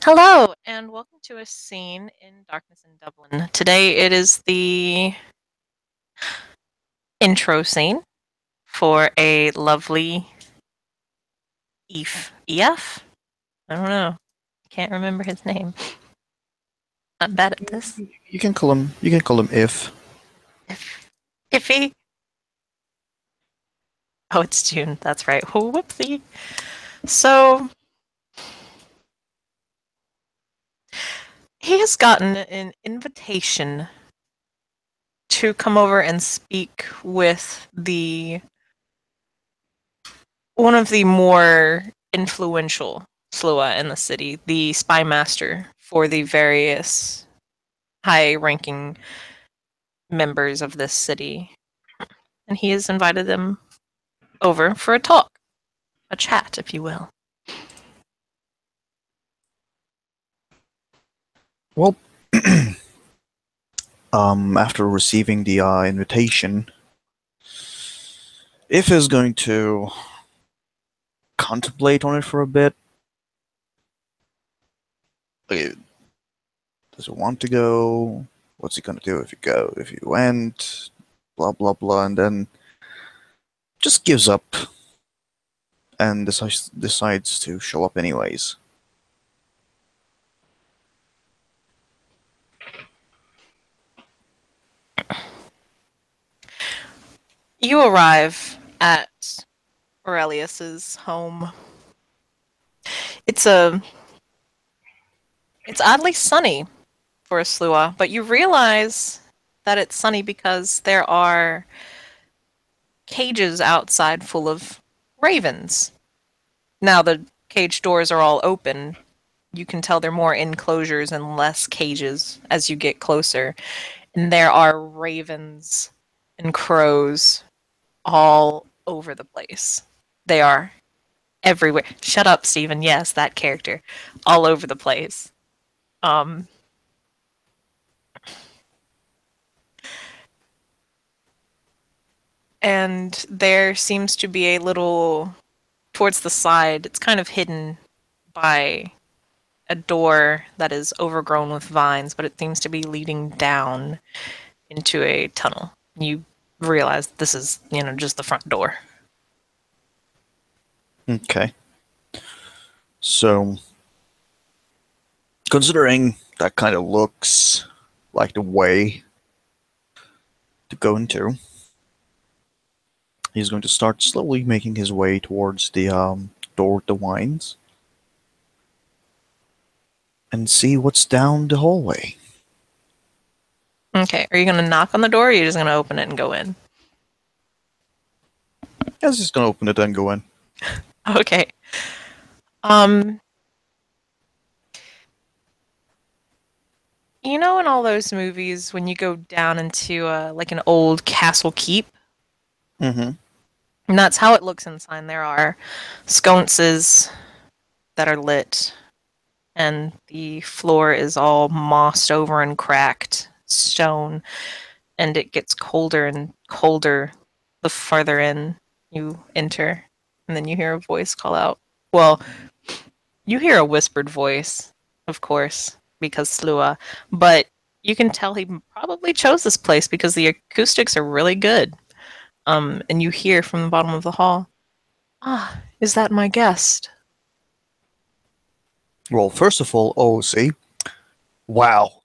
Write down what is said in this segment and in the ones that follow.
Hello, and welcome to a scene in Darkness in Dublin. Today it is the intro scene for a lovely EF? I don't know. Can't remember his name. Not bad at this. You can call him if. If Iffy. Oh, it's June. That's right. Oh, whoopsie. So he has gotten an invitation to come over and speak with the one of the more influential Slua in the city, the spy master for the various high ranking members of this city. And he has invited them over for a talk, a chat, if you will. Well, after receiving the invitation, if is going to contemplate on it for a bit. Like, does he want to go? What's he gonna do if he go? If he went? Blah blah blah, and then just gives up and decides to show up anyways. You arrive at Aurelius's home. It's a it's oddly sunny for a Slua, but you realize that it's sunny because there are cages outside full of ravens. Now the cage doors are all open. You can tell they're more enclosures and less cages as you get closer. And there are ravens and crows all over the place. They are everywhere. Shut up, Stephen. Yes, that character. All over the place. Um and there seems to be a little towards the side. It's kind of hidden by a door that is overgrown with vines, but it seems to be leading down into a tunnel. You realize this is, just the front door. Okay. So, considering that kind of looks like the way to go into, he's going to start slowly making his way towards the door with the wines and see what's down the hallway. Okay, are you going to knock on the door or are you just going to open it and go in? I was just gonna open it and go in. Okay. Um, you know in all those movies when you go down into like an old castle keep? Mm-hmm. And that's how it looks inside. There are sconces that are lit and the floor is all mossed over and cracked stone, and it gets colder and colder the farther in you enter. And then you hear a voice call out. Well, you hear a whispered voice, of course, because Slua, but you can tell he probably chose this place because the acoustics are really good. And you hear from the bottom of the hall, "Ah, is that my guest?" Well, first of all, oh, see, wow,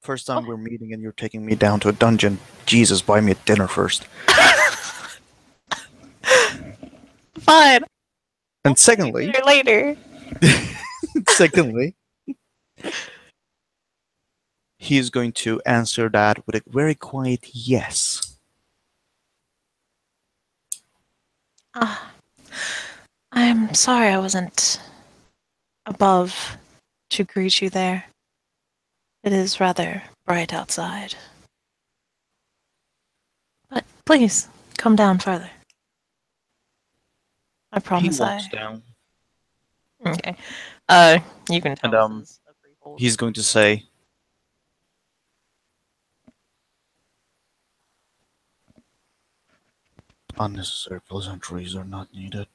first time Oh, we're meeting and you're taking me down to a dungeon. Jesus, buy me a dinner first. fine. I'll And buy you secondly, dinner later. secondly, he is going to answer that with a very quiet yes. Ah, I'm sorry I wasn't above to greet you there. It is rather bright outside. But please, come down further. I He promise walks I. down Okay. Uh, you can and tell this is a freehold. he's going to say, unnecessary pleasantries are not needed.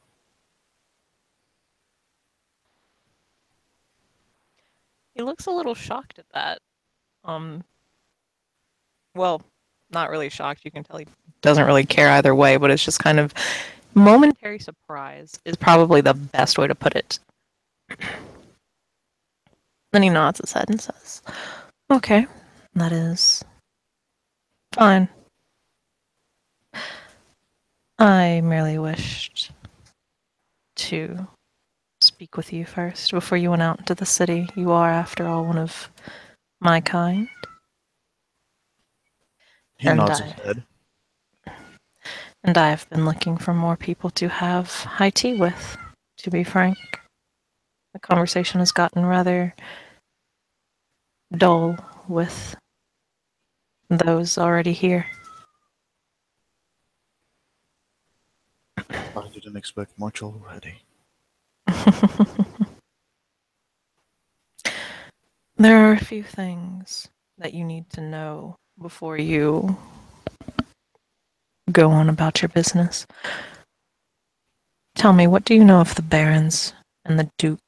He looks a little shocked at that. Um, well, not really shocked. You can tell he doesn't really care either way, but it's just kind of momentary surprise is probably the best way to put it. Then he nods his head and says, "Okay, that is fine. I merely wished to speak with you first before you went out into the city. You are, after all, one of my kind, He and nods his I head. and I have been looking for more people to have high tea with, to be frank. The conversation has gotten rather dull with those already here." I didn't expect much already. There are a few things that you need to know before you go on about your business. Tell me, what do you know of the barons and the duke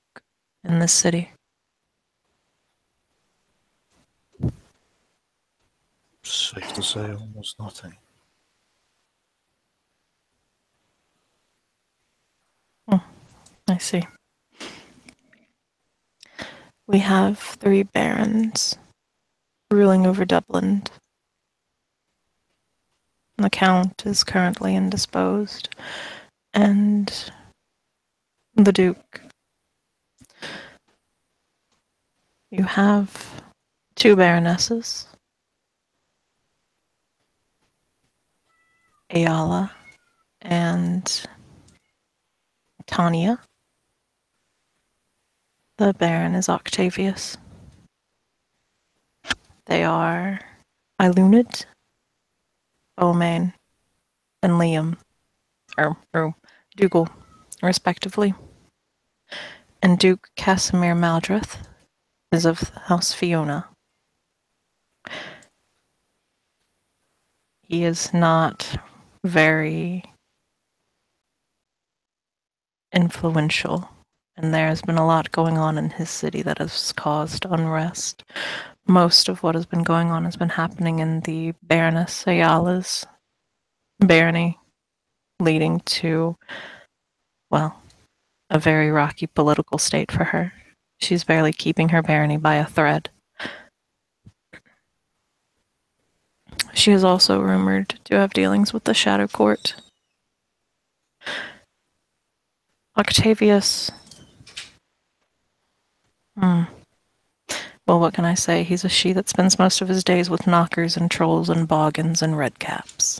in this city? Safe to say, almost nothing. Oh, I see. We have 3 barons ruling over Dublin. The count is currently indisposed, and the duke. You have 2 baronesses, Ayala and Tanya. The baron is Octavius. They are Ilunid, Beaumain, and Liam, or Dougal, respectively. And Duke Casimir Maldrith is of House Fiona. He is not very influential, and there has been a lot going on in his city that has caused unrest. Most of what has been going on has been happening in the Baroness Ayala's barony, leading to, well, a very rocky political state for her. She's barely keeping her barony by a thread. She is also rumored to have dealings with the Shadow Court. Octavius. Hmm. Well, what can I say? He's a she that spends most of his days with knockers and trolls and boggins and redcaps.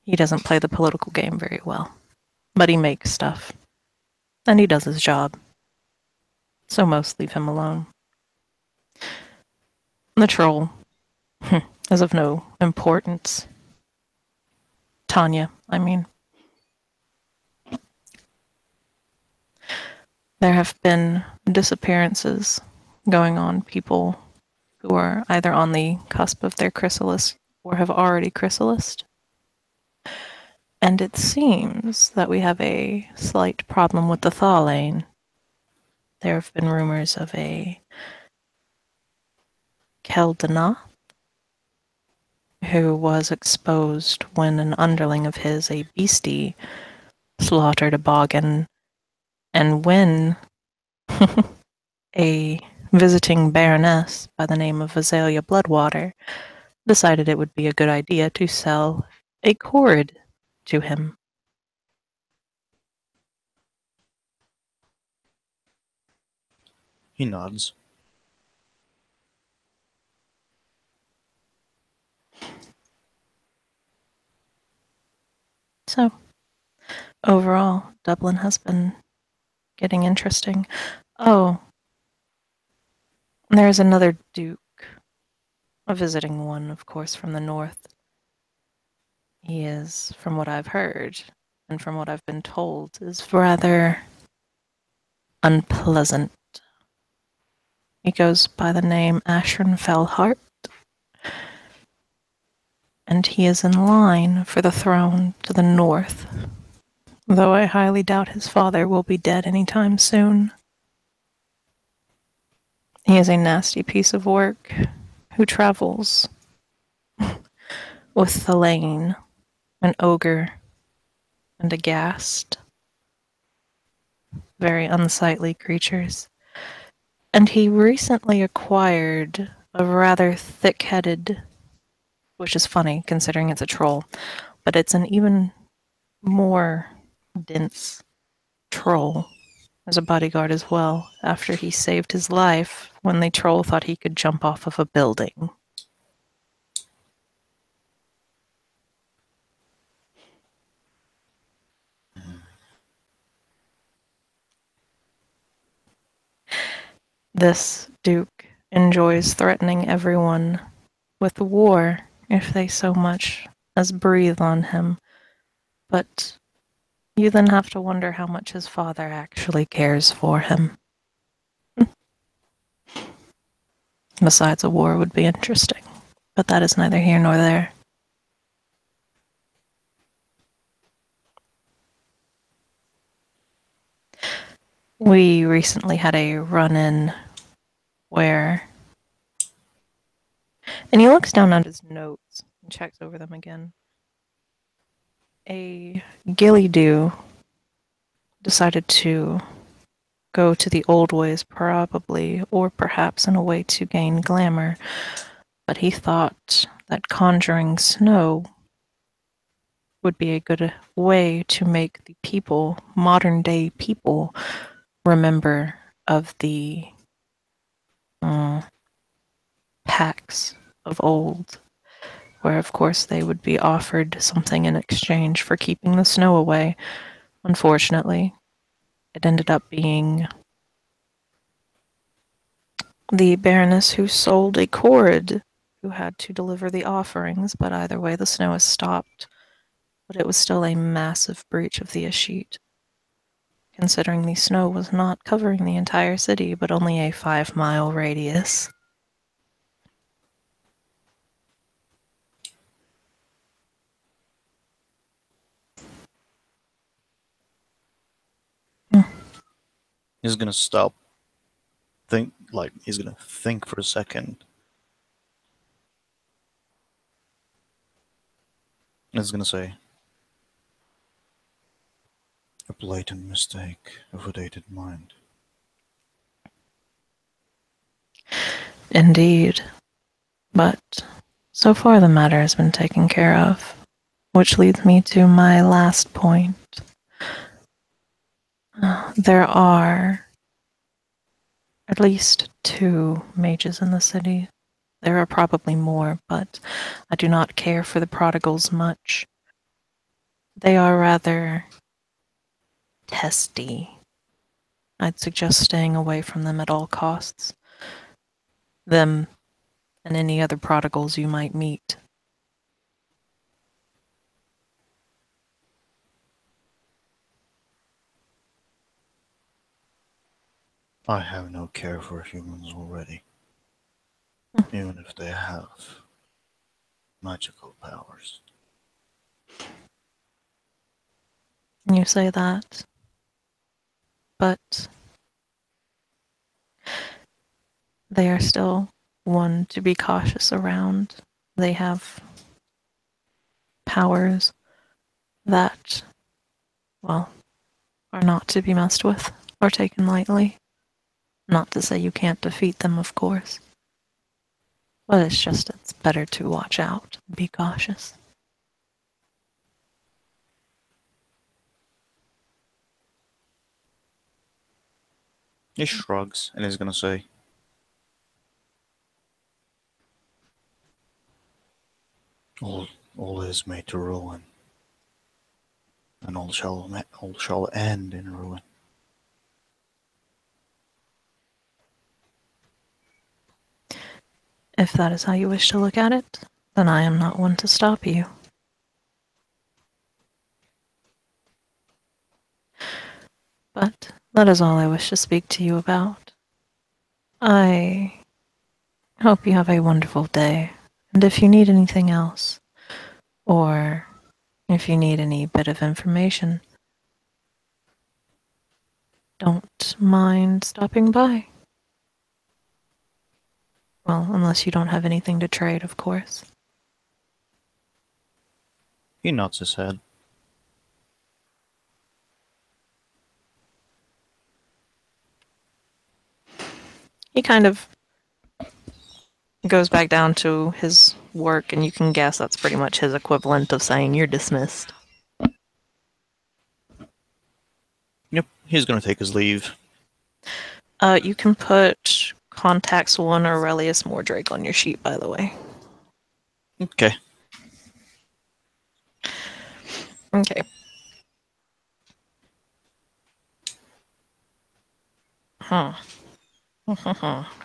He doesn't play the political game very well, but he makes stuff. And he does his job. So most leave him alone. The troll is of no importance. Tanya, I mean. There have been disappearances going on, people who are either on the cusp of their chrysalis or have already chrysalised. And it seems that we have a slight problem with the thaw lane. There have been rumors of a Keldana who was exposed when an underling of his, a beastie, slaughtered a boggin, and when a visiting baroness by the name of Azalea Bloodwater decided it would be a good idea to sell a cord to him. He nods. So, overall, Dublin has been getting interesting. Oh, there's another duke, a visiting one, of course, from the north. He is, from what I've heard, and from what I've been told, is rather unpleasant. He goes by the name Ashran Fellhart, and he is in line for the throne to the north, though I highly doubt his father will be dead any time soon. He is a nasty piece of work who travels with Thelaine, an ogre, and a ghast. Very unsightly creatures. And he recently acquired a rather thick headed, which is funny considering it's a troll, but it's an even more dense troll as a bodyguard as well, after he saved his life when the troll thought he could jump off of a building. This Duke enjoys threatening everyone with war if they so much as breathe on him, but you then have to wonder how much his father actually cares for him. Besides, a war would be interesting, but that is neither here nor there. We recently had a run-in where... And he looks down at his notes and checks over them again. A Gilly-Doo decided to go to the old ways probably, or perhaps in a way to gain glamour, but he thought that conjuring snow would be a good way to make the people, modern day people, remember of the pacts of old, where of course they would be offered something in exchange for keeping the snow away. Unfortunately, it ended up being the Baroness who sold a cord who had to deliver the offerings, but either way the snow has stopped. But it was still a massive breach of the escheat, considering the snow was not covering the entire city, but only a 5-mile radius. He's gonna he's gonna think for a second. He's gonna say, a blatant mistake of a dated mind. Indeed. But so far the matter has been taken care of, which leads me to my last point. There are at least 2 mages in the city. There are probably more, but I do not care for the prodigals much. They are rather testy. I'd suggest staying away from them at all costs. Them and any other prodigals you might meet. I have no care for humans already, even if they have magical powers. You say that, but they are still one to be cautious around. They have powers that, well, are not to be messed with or taken lightly. Not to say you can't defeat them, of course. But it's better to watch out, be cautious. He shrugs and he's gonna say, all is made to ruin, and all shall end in ruin. If that is how you wish to look at it, then I am not one to stop you. But that is all I wish to speak to you about. I hope you have a wonderful day, and if you need anything else, or if you need any bit of information, don't mind stopping by. unless you don't have anything to trade, of course. He nods his head. He kind of goes back down to his work, and you can guess that's pretty much his equivalent of saying you're dismissed. Yep, he's gonna take his leave. You can put contacts 1 Aurelius Mordrake on your sheet, by the way. Okay. Okay. Huh. We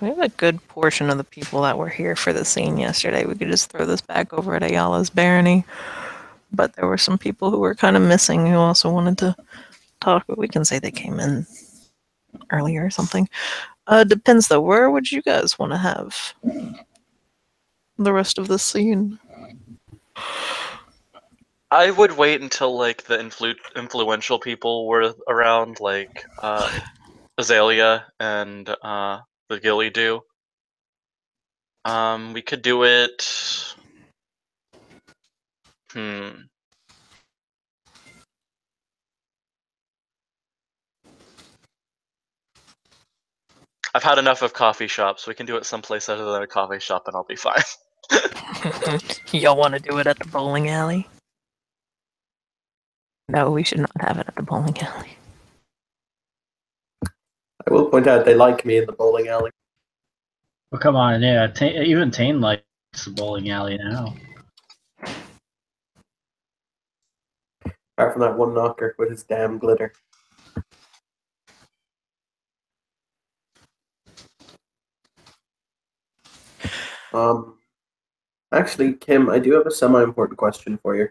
have a good portion of the people that were here for the scene yesterday. We could just throw this back over at Ayala's barony. But there were some people who were kind of missing who also wanted to talk, but we can say they came in earlier or something. Depends though. Where would you guys want to have the rest of the scene? I would wait until like the influential people were around, like Azalea and the Gilly do. We could do it. I've had enough of coffee shops. We can do it someplace other than a coffee shop, and I'll be fine. Y'all want to do it at the bowling alley? No, we should not have it at the bowling alley. I will point out they like me in the bowling alley. Well, come on, yeah. Even Tane likes the bowling alley now. Apart from that one knocker with his damn glitter. Actually, Kim, I do have a semi-important question for you.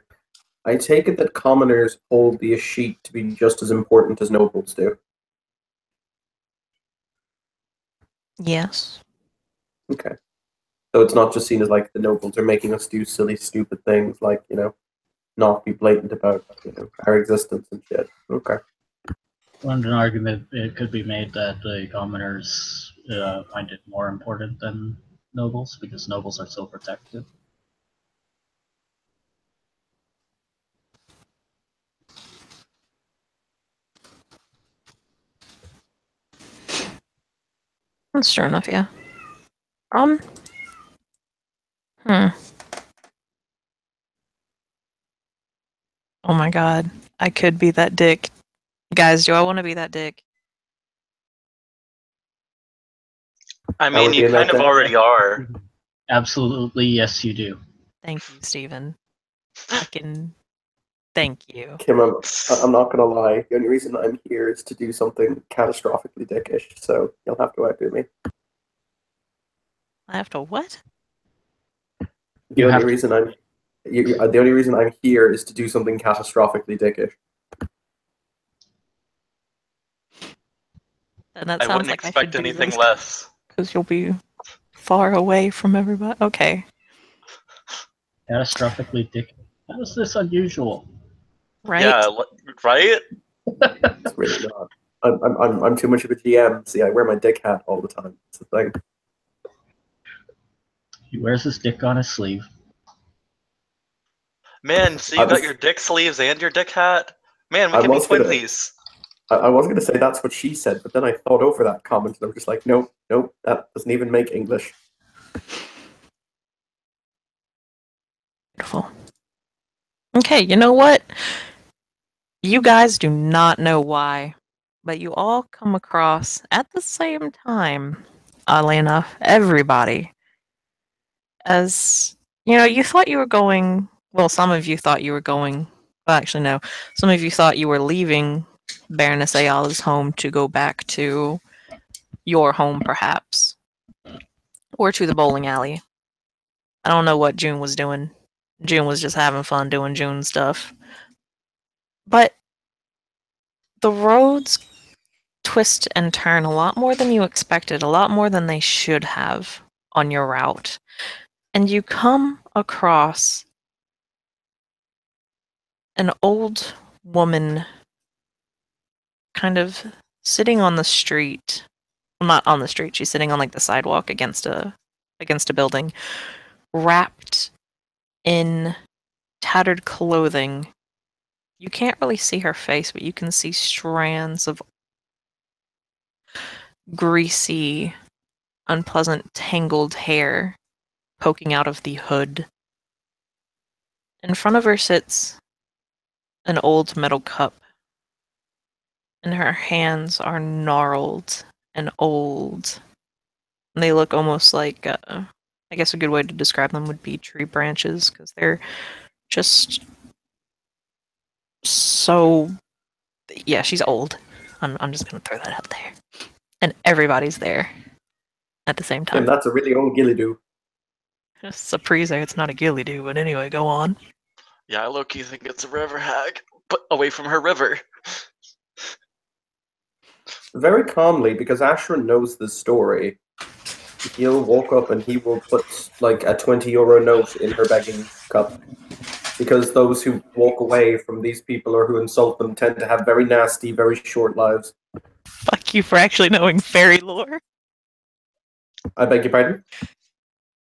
I take it that commoners hold the escheat to be just as important as nobles do. Yes. Okay. So it's not just seen as like the nobles are making us do silly, stupid things like, not be blatant about, our existence and shit. Okay. One argument it could be made that the commoners find it more important than nobles because nobles are so protected. That's true enough, yeah. Hmm. Oh my god. I could be that dick. Guys, do I want to be that dick? I mean, you kind of already are. Absolutely, yes, you do. Thank you, Steven. Fucking thank you. Kim, I'm not gonna lie. The only reason I'm here is to do something catastrophically dickish, so you'll have to outdo me. I have to what? The only reason I'm here is to do something catastrophically dickish. And that I sounds wouldn't like expect I should anything do less. because you'll be far away from everybody. Okay. Catastrophically dick. How is this unusual? Right? Yeah, right? It's really not. I'm too much of a GM. See, I wear my dick hat all the time. It's the thing. He wears his dick on his sleeve. Man, so you got your dick sleeves and your dick hat? Man, we can be twinsies. I was going to say that's what she said, but then I thought over that comment and I was just like, nope, that doesn't even make English. Beautiful. Okay, you know what? You guys do not know why, but you all come across at the same time, oddly enough, everybody, as, you thought you were going, well, some of you thought you were going, well, actually, no, some of you thought you were leaving Baroness Ayala's home to go back to your home, perhaps, or to the bowling alley. I don't know what June was doing. June was just having fun doing June stuff. But the roads twist and turn a lot more than you expected, a lot more than they should have on your route. And you come across an old woman kind of sitting on the street. Well, not on the street, she's sitting on like the sidewalk against a against a building, wrapped in tattered clothing. You can't really see her face, but you can see strands of greasy, unpleasant, tangled hair poking out of the hood. In front of her sits an old metal cup, and her hands are gnarled and old. And they look almost like, I guess a good way to describe them would be tree branches, because they're just so. Yeah, she's old. I'm just gonna throw that out there. And everybody's there at the same And time. that's a really old Gillido. Surprise, it's not a ghillie do, but anyway, go on. Yeah, I low-key think it's a river hag, but away from her river. Very calmly, because Ashran knows the story, he'll walk up and he will put like a 20 euro note in her begging cup. Because those who walk away from these people or who insult them tend to have very nasty, very short lives. Fuck you for actually knowing fairy lore. I beg your pardon?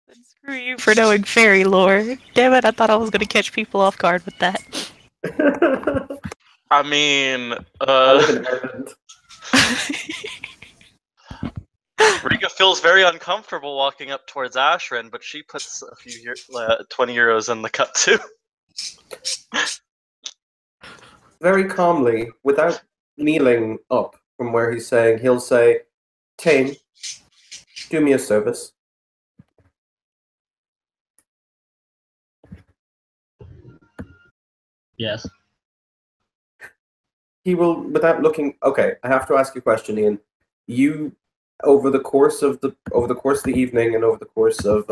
And screw you for knowing fairy lore. Damn it, I thought I was gonna catch people off guard with that. I mean, I live in Ireland. Rika feels very uncomfortable walking up towards Ashran, but she puts a few 20 euros in the cup too. Very calmly, without kneeling up from where he's saying, he'll say, Tane, do me a service. Yes. He will, without looking. Okay, I have to ask you a question, Ian. You, over the course of the evening and over the course of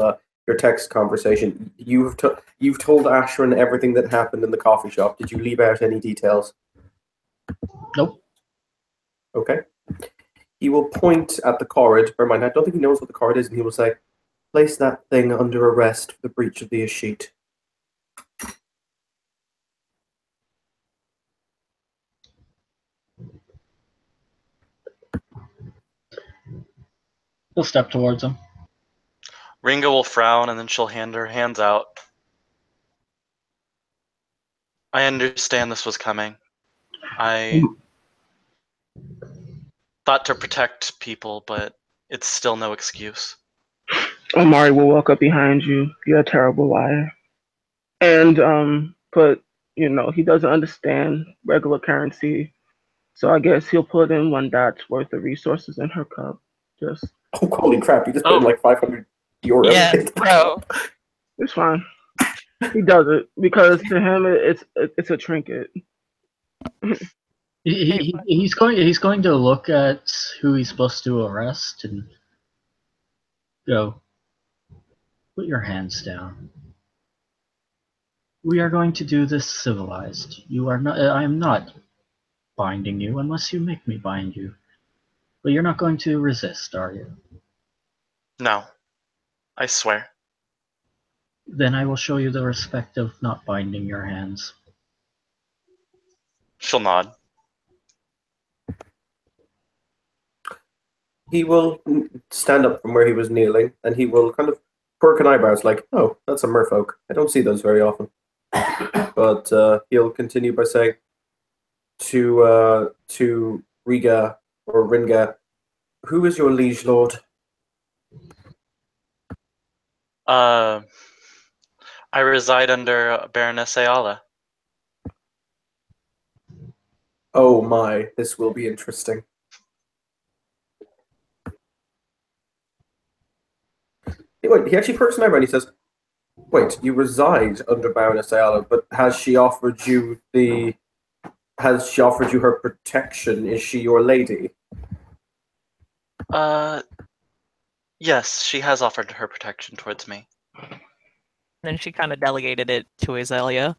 your text conversation, you've told Ashran everything that happened in the coffee shop. Did you leave out any details? Nope. Okay. He will point at the card. Never mind, I don't think he knows what the card is, and he will say, "Place that thing under arrest for the breach of the escheat." He'll step towards him. Ringo will frown and then she'll hand her hands out. I understand this was coming. I thought to protect people, but it's still no excuse. Omari will walk up behind you. You're a terrible liar. And but he doesn't understand regular currency. So I guess he'll put in $1 worth of resources in her cup. Just Oh, holy crap! You just put in like 500 euros. Yeah, bro. it's fine. He does it because to him it's a trinket. He's going to look at who he's supposed to arrest and go, put your hands down. We are going to do this civilized. You are not. I am not binding you unless you make me bind you. But you're not going to resist, are you? No. I swear. Then I will show you the respect of not binding your hands. She'll nod. He will stand up from where he was kneeling, and he will kind of perk an eyebrows like, "Oh, that's a merfolk. I don't see those very often." But he'll continue by saying to Riga or Ringa, "Who is your liege lord?" I reside under Baroness Ayala. Oh my, this will be interesting. Wait, he actually perks an eyebrow and he says, "Wait, you reside under Baroness Ayala, but has she offered you her protection? Is she your lady?" Yes, she has offered her protection towards me. Then she kind of delegated it to Azalea.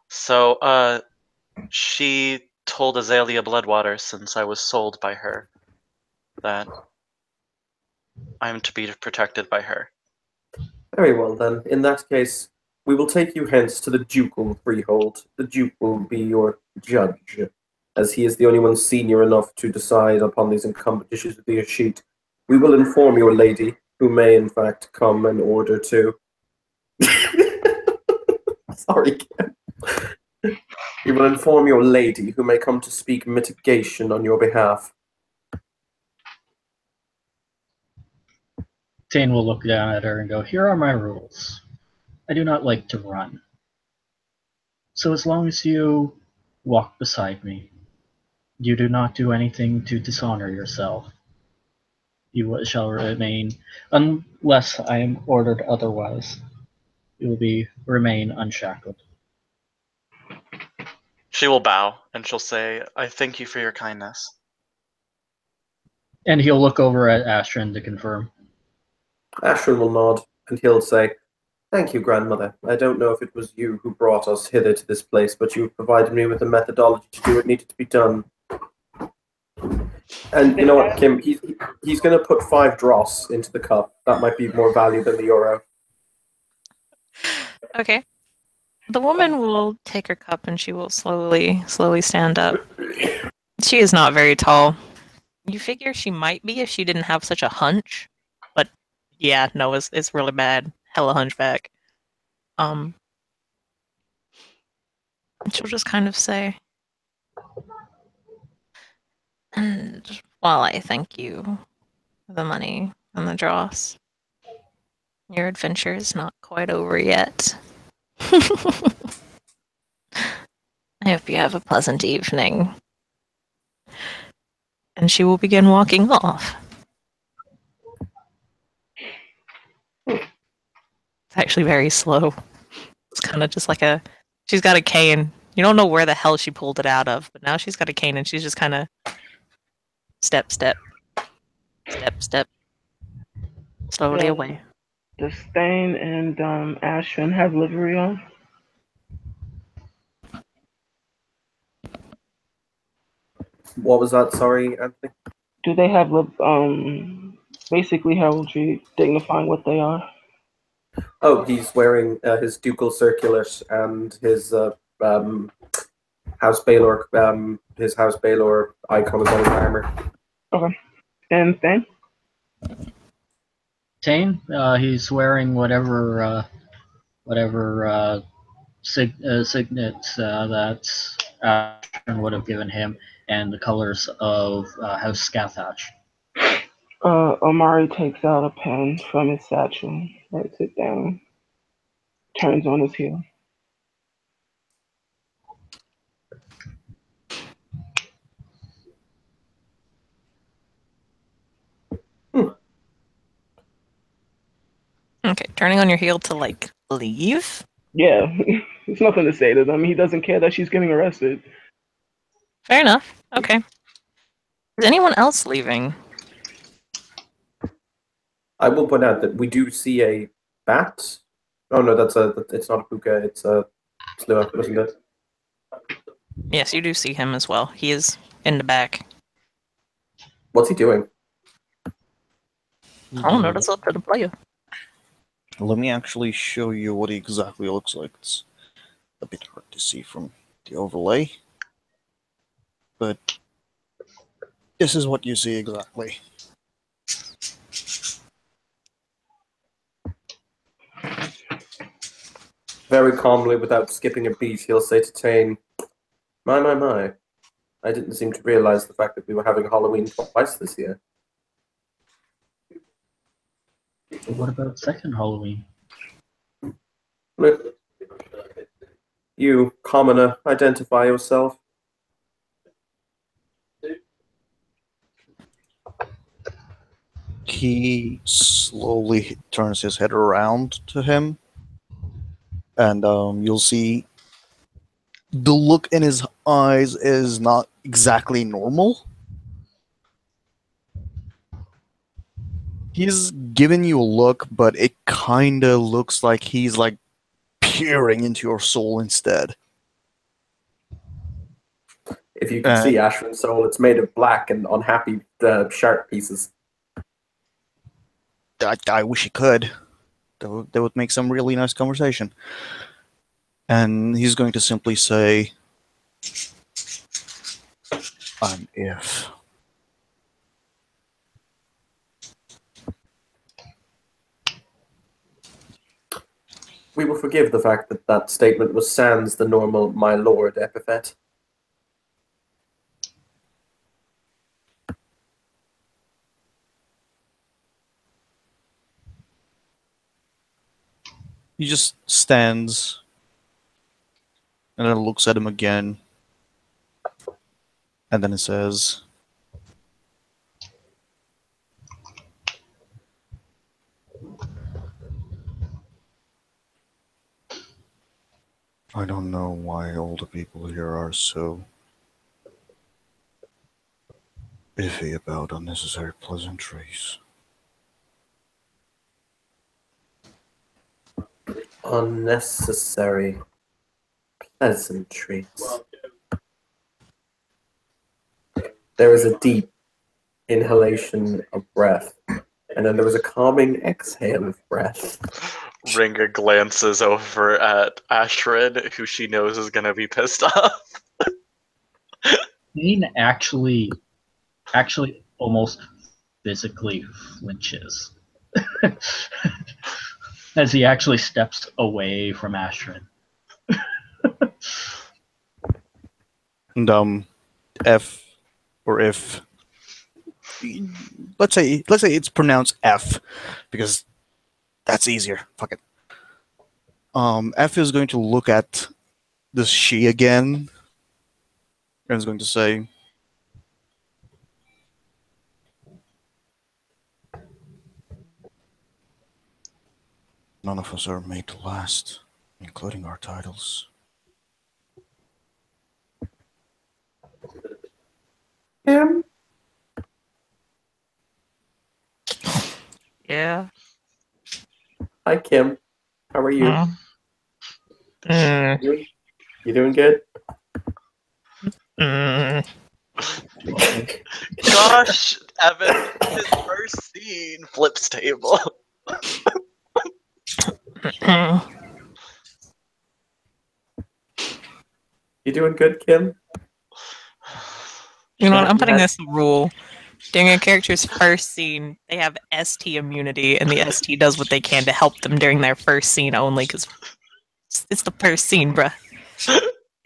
So, she told Azalea Bloodwater, since I was sold by her, that I am to be protected by her. Very well then. In that case, we will take you hence to the ducal freehold. The duke will be your judge, as he is the only one senior enough to decide upon these incumbent issues of the escheat. We will inform your lady who may in fact come in order to. Sorry, Ken. You will inform your lady, who may come to speak mitigation on your behalf. Tane will look down at her and go, "Here are my rules. I do not like to run. So as long as you walk beside me, you do not do anything to dishonor yourself. You shall remain, unless I am ordered otherwise. You will remain unshackled." She will bow and she'll say, "I thank you for your kindness." And he'll look over at Astrid to confirm. Ashrin will nod, and he'll say, "Thank you, grandmother. I don't know if it was you who brought us hither to this place, but you provided me with a methodology to do what needed to be done." And you know what, Kim? He's going to put 5 dross into the cup. That might be more value than the euro. Okay. The woman will take her cup and she will slowly stand up. She is not very tall. You figure she might be if she didn't have such a hunch, but yeah, no, it's really bad. Hella hunchback. And she'll just kind of say, "And while I thank you for the money and the dross, your adventure is not quite over yet. I hope you have a pleasant evening." And she will begin walking off. It's actually very slow. It's kind of just like she's got a cane. You don't know where the hell she pulled it out of, but now she's got a cane and she's just kind of step, step, step, step, slowly Yeah. away. Does Stain and Ashton have livery on? What was that? Sorry, Anthony. Do they have basically heraldry dignifying what they are? Oh, he's wearing his ducal circlet and his House Baylor, icon is on his armor. Okay. And Stain? Tane, he's wearing whatever signets that Ashton would have given him, and the colors of House Scathach. Omari takes out a pen from his satchel, writes it down, turns on his heel. Okay, turning on your heel to leave? Yeah, there's nothing to say to them. He doesn't care that she's getting arrested. Fair enough. Okay. Is anyone else leaving? I will point out that we do see a bat. Oh no, it's not a puka. It's a slua, isn't it? Yes, you do see him as well. He is in the back. What's he doing? I don't know. That's up to the player. Let me actually show you what he exactly looks like. It's a bit hard to see from the overlay. But this is what you see exactly. Very calmly, without skipping a beat, he'll say to Tane, My. I didn't seem to realize the fact that we were having Halloween twice this year." What about second Halloween? Look, you, commoner, identify yourself. He slowly turns his head around to him, and you'll see the look in his eyes is not exactly normal. He's giving you a look, but it kinda looks like he's peering into your soul instead. If you could see Ashrin's soul, it's made of black and unhappy sharp pieces. I wish he could. That would make some really nice conversation. And he's going to simply say, "I'm if." We will forgive the fact that that statement was sans the normal "my lord" epithet. He just stands and then looks at him again. And then he says, I don't know why all the people here are so iffy about unnecessary pleasantries. Unnecessary pleasantries. There is a deep inhalation of breath, and then there was a calming exhale of breath. Ringer glances over at Ashrid, who she knows is gonna be pissed off. Dean actually almost physically flinches as he actually steps away from Astrid. And F or if let's say it's pronounced F because that's easier. Fuck it. F is going to look at this she again and is going to say, none of us are made to last, including our titles. Kim? Yeah. Hi, Kim. How are you? Mm. You doing good? Mm. Gosh, Evan, his first scene flips table. You doing good, Kim? You know what? I'm You putting had- this rule. During a character's first scene, they have ST immunity, and the ST does what they can to help them during their first scene only, because it's the first scene, bruh.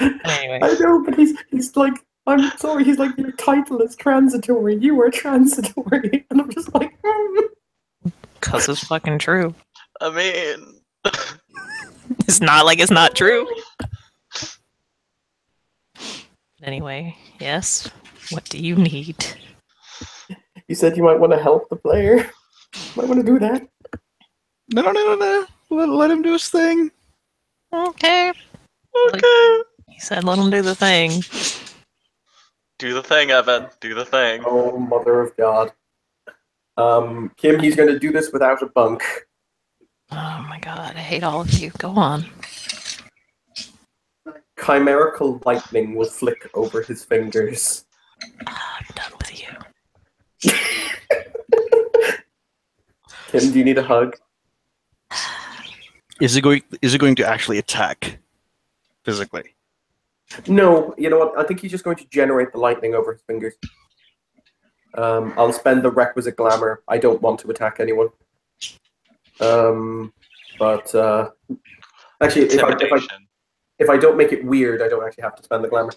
Anyway. I know, but he's like, I'm sorry, he's like, your title is transitory, you are transitory. And I'm just like, Because it's fucking true. I mean, It's not like it's not true. Anyway, yes. What do you need? You said you might want to help the player. Might want to do that. No. Let him do his thing. Okay. okay. He said let him do the thing. Do the thing, Evan. Do the thing. Oh, mother of God. Kim, he's going to do this without a bunk. Oh my god, I hate all of you. Go on. Chimerical lightning will flick over his fingers. I'm done with you. Kim, do you need a hug? Is he going to actually attack physically? No, you know what? I think he's just going to generate the lightning over his fingers. I'll spend the requisite glamour. I don't want to attack anyone. But actually, if I don't make it weird, I don't actually have to spend the glamour.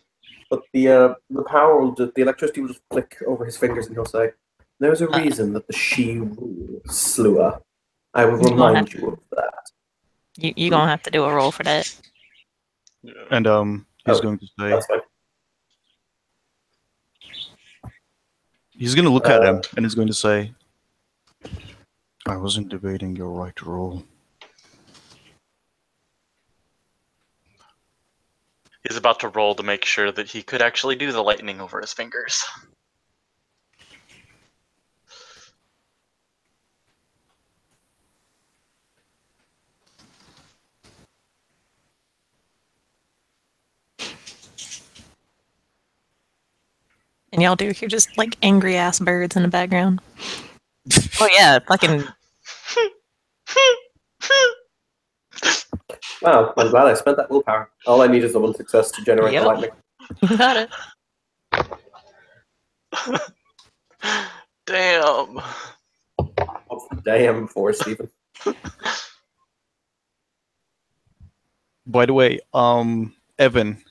But the power will the electricity will just flick over his fingers, and he'll say, "There's a reason that the she rules, Slua. I will remind you of that." You gonna have to do a roll for that. And he's going to say, That's fine. he's going to look at him and he's going to say, I wasn't debating your right to rule. He's about to roll to make sure that he could actually do the lightning over his fingers. And y'all do hear just like angry ass birds in the background. Oh yeah, fucking Wow, I'm glad I spent that willpower. All I need is the one success to generate Yep. the lightning. you got it. Damn. What's the damn for, Stephen? By the way, Evan,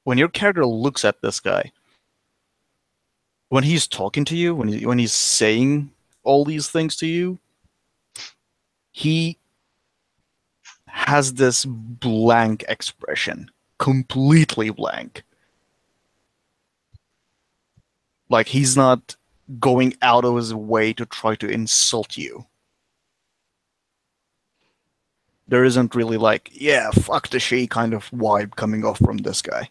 when your character looks at this guy, when he's talking to you, when he's saying all these things to you, he has this blank expression, completely blank. Like he's not going out of his way to try to insult you. There isn't really like, yeah, fuck the she kind of vibe coming off from this guy.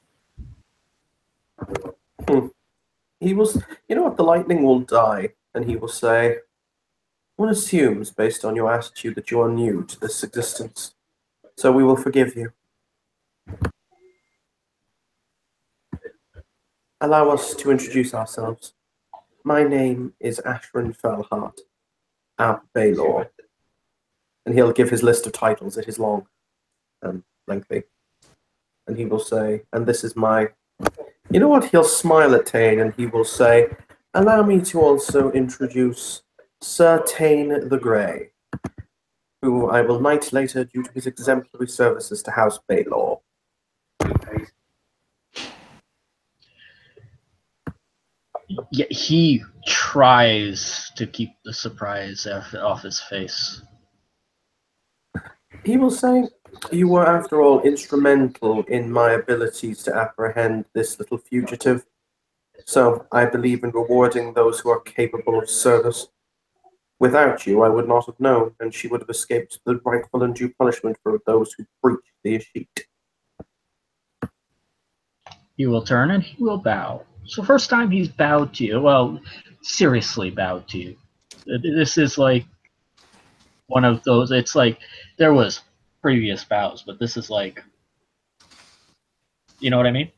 He will, you know what, the lightning will die, and he will say, one assumes, based on your attitude, that you are new to this existence, so we will forgive you. Allow us to introduce ourselves. My name is Ashrin Felhart, Ab Baylor. And he'll give his list of titles. It is long and lengthy. And he will say, and this is my... You know what? He'll smile at Tane and he will say, allow me to also introduce Sir Tane the Grey, who I will knight later due to his exemplary services to House Baylor. Yeah, he tries to keep the surprise off his face. He will say, you were after all instrumental in my abilities to apprehend this little fugitive. So I believe in rewarding those who are capable of service. Without you, I would not have known, and she would have escaped the rightful and due punishment for those who breached the Ashit. He will turn and he will bow. So first time he's bowed to you. Well, seriously bowed to you. This is like one of those. It's like there was previous bows, but this is like, you know what I mean?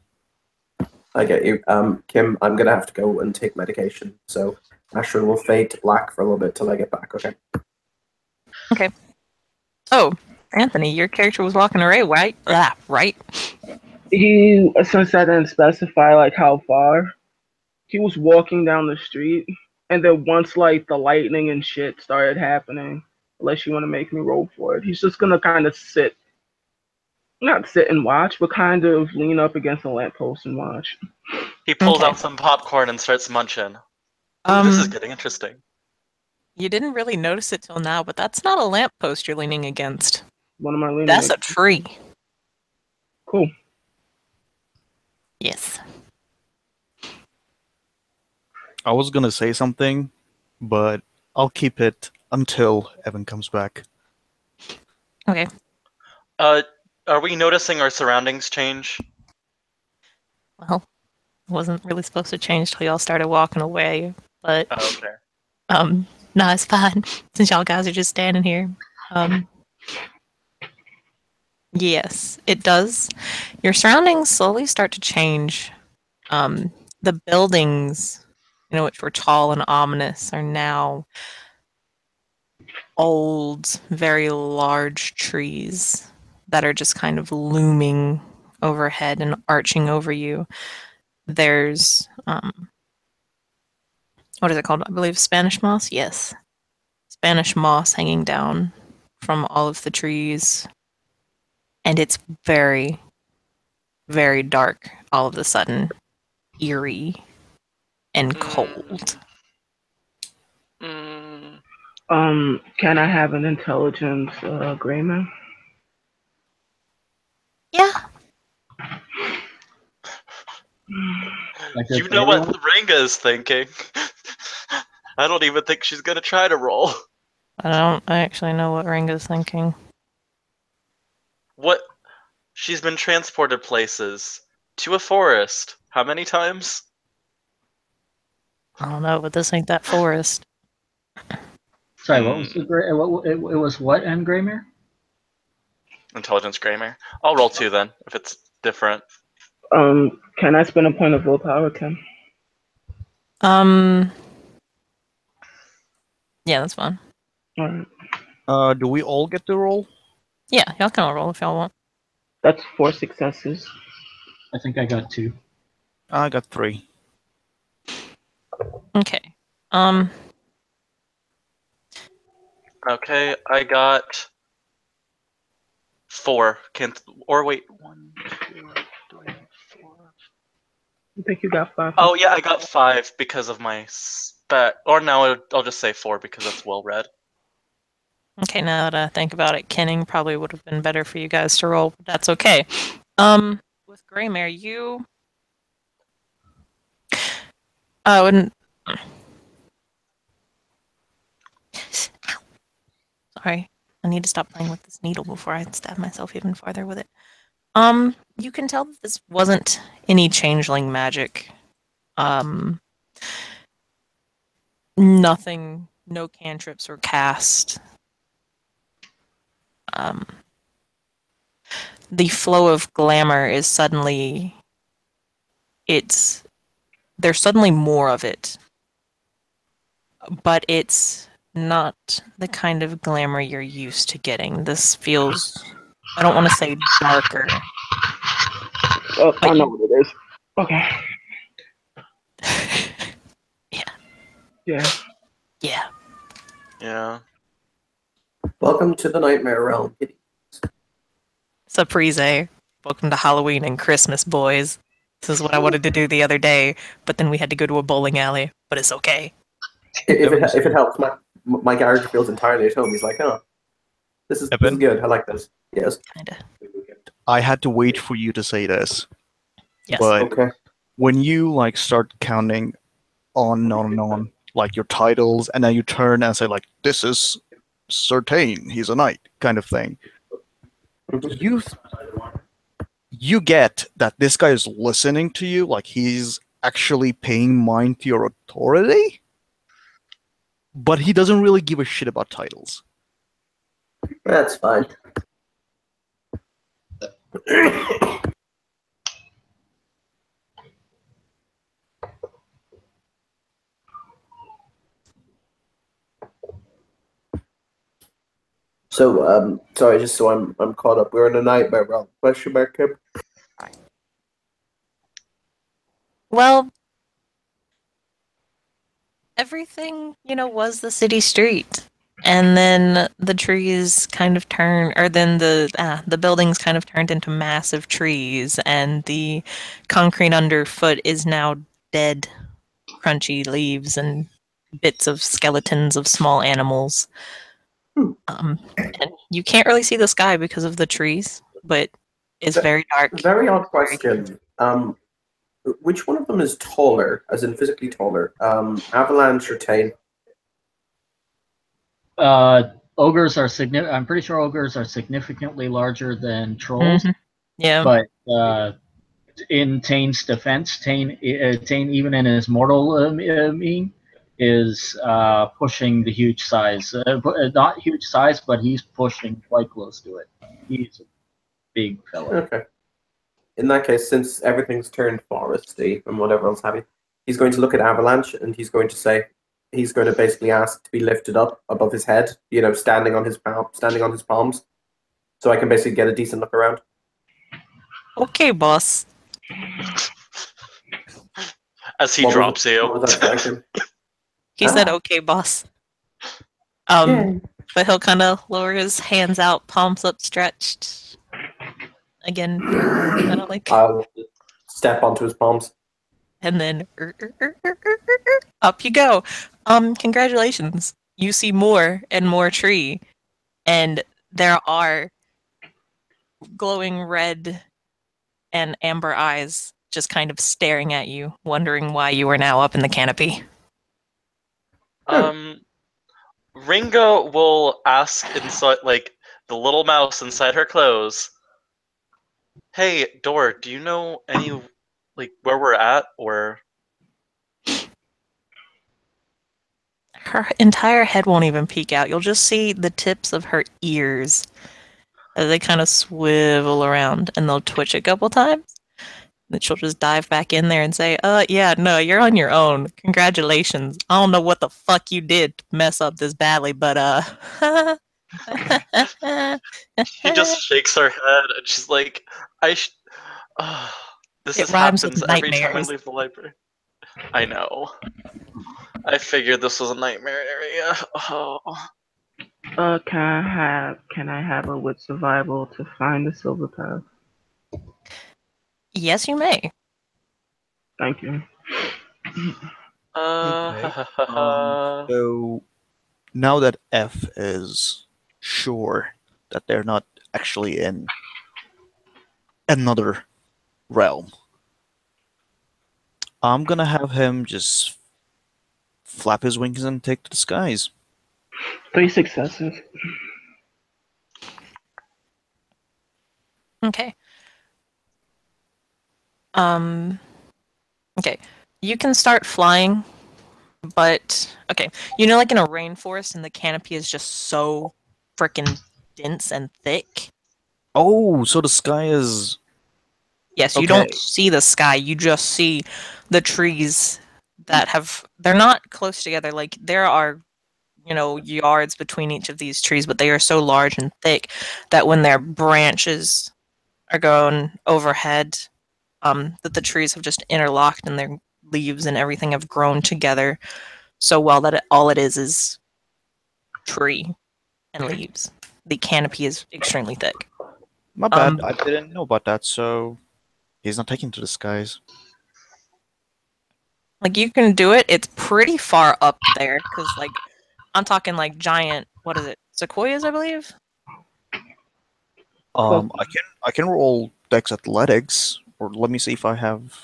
I get you. Kim, I'm going to have to go and take medication, so Ashrin will fade to black for a little bit till I get back, okay? Okay. Oh, Anthony, your character was walking away, right? Right? He, since I didn't specify like how far, he was walking down the street, and then once like the lightning and shit started happening, unless you want to make me roll for it, he's just gonna kind of sit, not sit and watch, but kind of lean up against a lamppost and watch. He pulls Okay. out some popcorn and starts munching. Ooh, this is getting interesting. You didn't really notice it till now, but that's not a lamppost you're leaning against. What am I leaning That's a against? tree. Cool. Yes. I was gonna say something, but I'll keep it until Evan comes back. Okay. Are we noticing our surroundings change? Well, it wasn't really supposed to change till y'all started walking away, but Oh, okay. no, it's fine since y'all guys are just standing here. Yes, it does. Your surroundings slowly start to change. The buildings, which were tall and ominous, are now old, very large trees that are just kind of looming overhead and arching over you. There's, what is it called? I believe Spanish moss? Yes. Spanish moss hanging down from all of the trees. And it's very, very dark all of a sudden. Eerie and cold. Can I have an intelligence, Grayman? Yeah. Like You know what Ringa is thinking. I don't even think she's gonna try to roll. I don't actually know what Ringa's thinking. What? She's been transported places. To a forest. How many times? I don't know, but this ain't that forest. Sorry, what was the it was what and Greymere? Intelligence Grammar. I'll roll 2 then, if it's different. Can I spend a point of willpower, Kim? Yeah, that's fine. Alright. Do we all get to roll? Yeah, y'all can all roll if y'all want. That's 4 successes. I think I got 2. I got 3. Okay. Okay, I got 4. Can't. Or wait, 1, 2, 3, 4. I think you got 5. Oh yeah, I got 5 because of my spec. Or no, I'll just say 4 because that's well read. Okay, now that I think about it, Kenning probably would have been better for you guys to roll, but that's okay. With Greymare, you... Oh, and... Sorry. I need to stop playing with this needle before I stab myself even farther with it. You can tell that this wasn't any changeling magic. Nothing, no cantrips were cast. The flow of glamour is suddenly... There's suddenly more of it. But it's not the kind of glamour you're used to getting. This feels... I don't want to say darker. Oh, I know what it is. Okay. Yeah. Yeah. Yeah. Yeah. Welcome to the Nightmare Realm. Surprise. Welcome to Halloween and Christmas, boys. This is what I wanted to do the other day, but then we had to go to a bowling alley. But it's okay. If it helps, my character feels entirely at home. He's like, oh, this is Evan? good. I like this. Yes. Kinda. I had to wait for you to say this, Yes. but Okay. when you like start counting on, like your titles, and then you turn and say like, "This is Certain, he's a knight," kind of thing. You get that this guy is listening to you, like he's actually paying mind to your authority, but he doesn't really give a shit about titles. That's fine. So, sorry, just so I'm caught up. We're in a nightmare realm. Question mark, Kim? Well, everything, was the city street. And then the trees kind of then the buildings kind of turned into massive trees, and the concrete underfoot is now dead, crunchy leaves and bits of skeletons of small animals. And you can't really see the sky because of the trees, but it's very dark. Very odd question. Which one of them is taller, as in physically taller? Avalanche or Tane? Ogres are I'm pretty sure ogres are significantly larger than trolls. Mhm. Yeah. But in Tane's defense, Tane even in his mortal mean, is pushing the huge size. Not huge size, but he's pushing quite close to it. He's a big fellow. Okay. In that case, since everything's turned foresty and whatever else have you, he's going to look at Avalanche and he's going to basically ask to be lifted up above his head, standing on his palms, so I can basically get a decent look around. Okay, boss. As he drops you. What was that action? He said, "Okay, boss." But he'll kind of lower his hands out, palms up, stretched. Again, kind of like. I'll step onto his palms. And then up you go. Congratulations. You see more and more tree, and there are glowing red and amber eyes just kind of staring at you, wondering why you are now up in the canopy. Ringo will ask inside, like, the little mouse inside her clothes, "Hey, Door, do you know any, like, where we're at, or..." Her entire head won't even peek out. You'll just see the tips of her ears as they kind of swivel around, and they'll twitch a couple times. Then she'll just dive back in there and say, yeah, no, you're on your own. Congratulations. I don't know what the fuck you did to mess up this badly, but, She just shakes her head, and she's like, this It rhymes with happens every time I nightmares. leave the library. I know. I figured this was a nightmare area. Oh. Can I have a with survival to find the silver path? Yes, you may. Thank you. Okay. So now that F is sure that they're not actually in another realm, I'm gonna have him just flap his wings and take to the skies. 3 successes. Okay. Um. Okay. You can start flying, but okay. You know, like in a rainforest, and the canopy is just so freaking dense and thick. Oh, so the sky is Yes, you okay. don't see the sky. You just see the trees that have. They're not close together. Like there are, yards between each of these trees, but they are so large and thick that when their branches are going overhead, that the trees have just interlocked and their leaves and everything have grown together so well that all it is tree and leaves. The canopy is extremely thick. My bad. Um, I didn't know about that. So he's not taking to the skies. like you can do it. It's pretty far up there because, like, I'm talking like giant. What is it? Sequoias, I believe. Well, I can roll Dex Athletics, or let me see if I have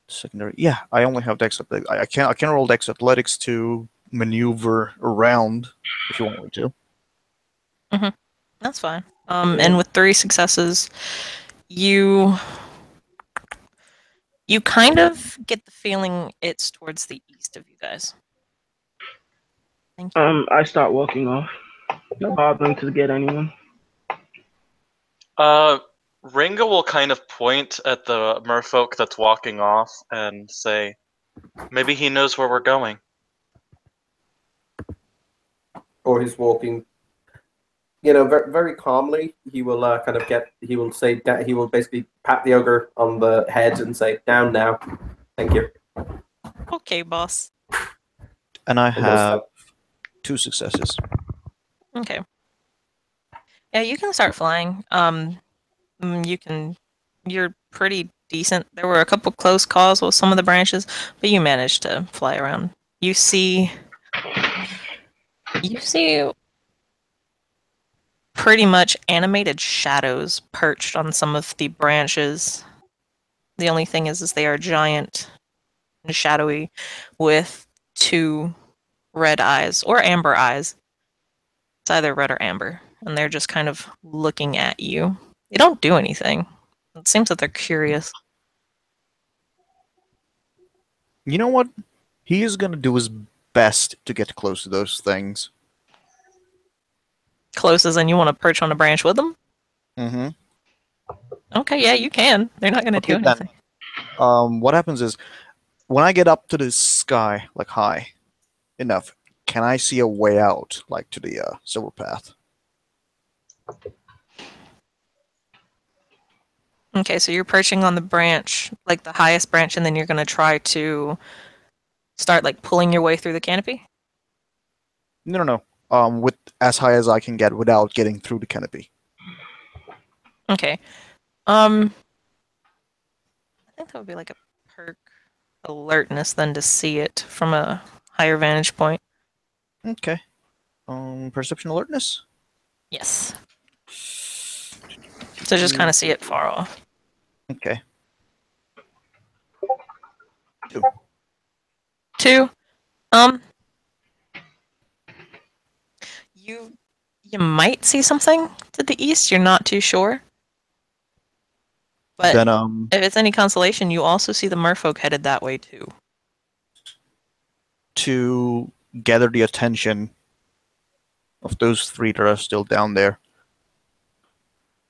secondary. Yeah, I only have Dex Athletics. I can roll Dex Athletics to maneuver around if you want me to. That's fine. yeah. And with 3 successes, you you kind of get the feeling it's towards the east of you guys. Thank you. I start walking off. Not bothering to get anyone. Ringo will kind of point at the merfolk that's walking off and say, maybe he knows where we're going. Or he's walking, very, very calmly. He will he will say that he will basically pat the ogre on the head and say, "Down now, thank you." Okay, boss. And I And he'll have step. 2 successes. Okay. Yeah, you can start flying. You can. You're pretty decent. There were a couple close calls with some of the branches, but you managed to fly around. You see. You see pretty much animated shadows perched on some of the branches. The only thing is they are giant and shadowy with 2 red eyes or amber eyes. It's either red or amber, and they're just kind of looking at you. They don't do anything. It seems that they're curious. You know what? He is gonna do his best to get close to those things. Close as in you want to perch on a branch with them? Mm-hmm. Okay, yeah, you can. They're not going to do Okay, then. anything. What happens is when I get up to the sky, like high enough, can I see a way out, like to the silver path? Okay, so you're perching on the branch, like the highest branch, and then you're going to try to start like pulling your way through the canopy? No, no, no. With as high as I can get without getting through the canopy. Okay. I think that would be like a perk alertness then to see it from a higher vantage point. Okay. Perception alertness. Yes. So just kind of see it far off. Okay. 2. 2. You might see something to the east. You're not too sure. But Then if it's any consolation, you also see the merfolk headed that way too. to gather the attention of those 3 that are still down there,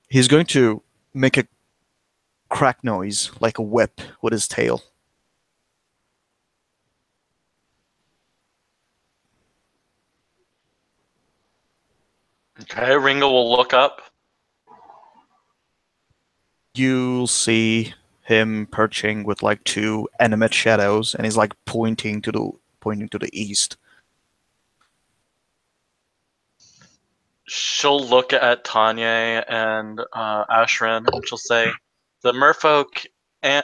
he's going to make a crack noise like a whip with his tail. Okay, Ringo will look up. You'll see him perching with like 2 animate shadows, and he's like pointing to the east. she'll look at Tanya and Ashrin, and she'll say, "The Merfolk,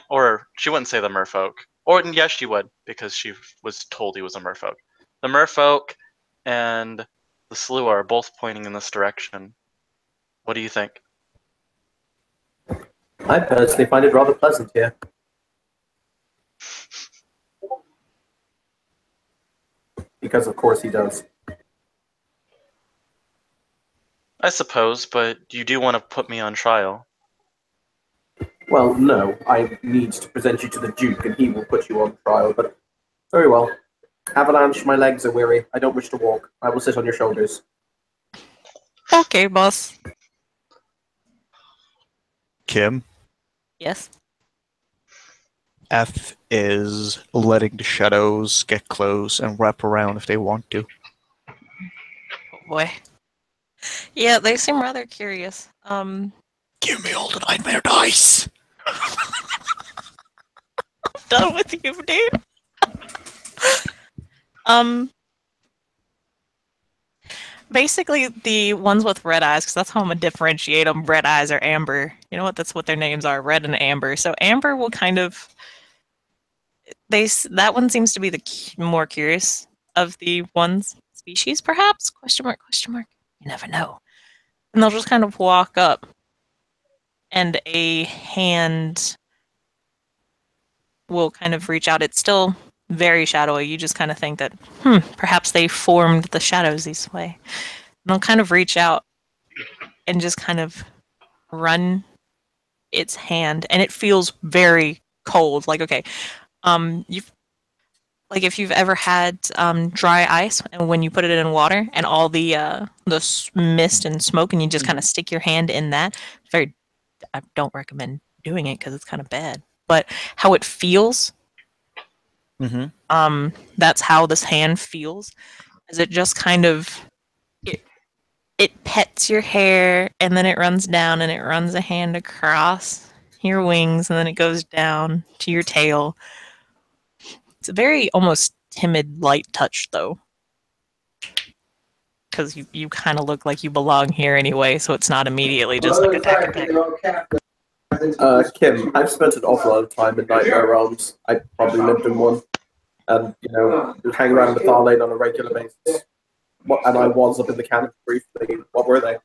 or she wouldn't say the Merfolk, or yes, she would because she was told he was a Merfolk. The Merfolk and the Slew are both pointing in this direction. What do you think?" I personally find it rather pleasant here. Because of course he does. I suppose, but you do want to put me on trial. Well, no, I need to present you to the Duke and he will put you on trial, but very well. Avalanche, my legs are weary. I don't wish to walk. I will sit on your shoulders. Okay, boss. Kim, Yes. F is letting the shadows get close and wrap around if they want to. Oh boy. Yeah, they seem rather curious. Give me all the nightmare dice! Done with you, dude. Basically the ones with red eyes, because that's how I'm gonna differentiate them. Red eyes or amber. You know what? That's what their names are, red and amber. So amber will kind of that one seems to be the more curious of the ones species, perhaps? Question mark? Question mark? You never know. And they'll just kind of walk up, and a hand will kind of reach out. It's still very shadowy. You just kind of think that, perhaps they formed the shadows this way. And they'll kind of reach out and just kind of run its hand, and it feels very cold. Like, okay, you've like if you've ever had dry ice, and when you put it in water, and all the mist and smoke, and you just kind of stick your hand in that. Very, I don't recommend doing it because it's kind of bad. But how it feels, that's how this hand feels. Is it just kind of it pets your hair, and then it runs down, and it runs a hand across your wings, and then it goes down to your tail. It's a very almost timid, light touch, though. Because you kind of look like you belong here anyway, so it's not immediately just like attack. Kim, I've spent an awful lot of time in Nightmare Realms. I probably lived in one. And, hang around with Tharlane on a regular basis. And I was up in the cannon briefly. What were they?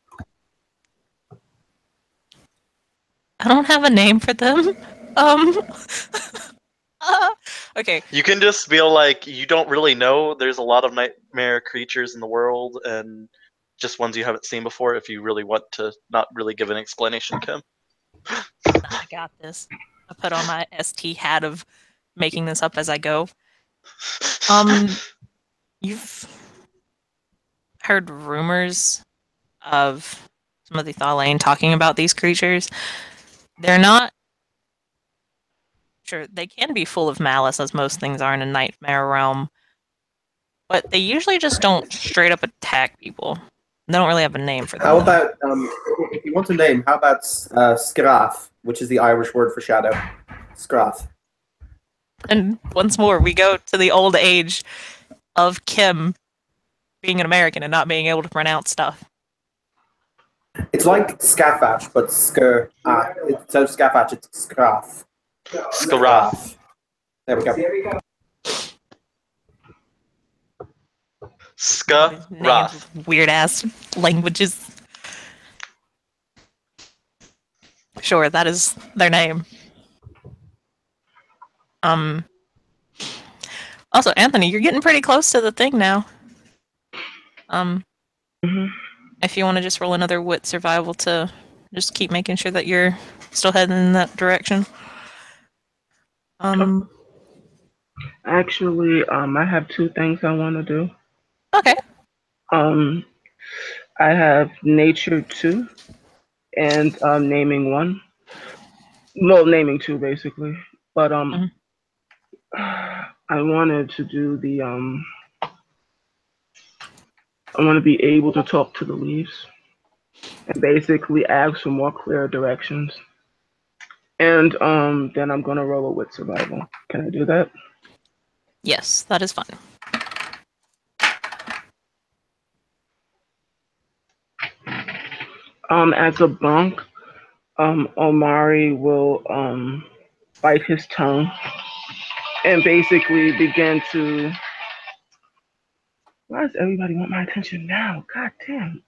I don't have a name for them. Okay. You can just feel like you don't really know. There's a lot of nightmare creatures in the world, and just ones you haven't seen before. If you really want to not really give an explanation, Kim. I got this. I put on my ST hat of making this up as I go. You've heard rumors of some of the Thalane talking about these creatures. They're not sure. They can be full of malice, as most things are in a nightmare realm, but they usually just don't straight up attack people. They don't really have a name for them. How about, if you want a name, how about Scrath, which is the Irish word for shadow? Scrath. And once more, we go to the old age of Kim being an American and not being able to pronounce stuff. It's like Scaffatch, but instead of Scaffatch, it's Scrath. Scrath. There we go. Scrath. Weird ass languages. Sure, that is their name. Also, Anthony, you're getting pretty close to the thing now. If you want to just roll another wit survival to just keep making sure that you're still heading in that direction. Actually, I have two things I want to do. Okay. I have nature 2 and naming 1. Well, naming 2 basically. But I wanted to do the I want to be able to talk to the leaves and basically ask for more clear directions. And then I'm gonna roll a wit survival. Can I do that? Yes, that is fine. As a bunk, Omari will bite his tongue and basically begin to. Why does everybody want my attention now? God damn.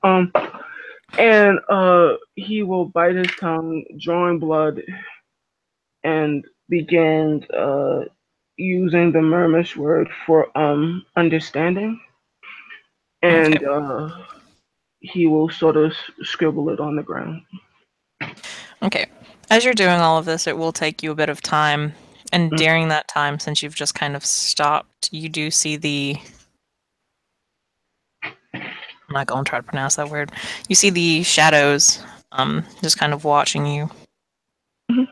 And he will bite his tongue, drawing blood, and begin using the Murmish word for understanding, Okay. and he will sort of scribble it on the ground. Okay. As you're doing all of this, it will take you a bit of time. And Mm. during that time, since you've just kind of stopped, you do see the. I'm not going to try to pronounce that word. You see the shadows, just kind of watching you. Mhm.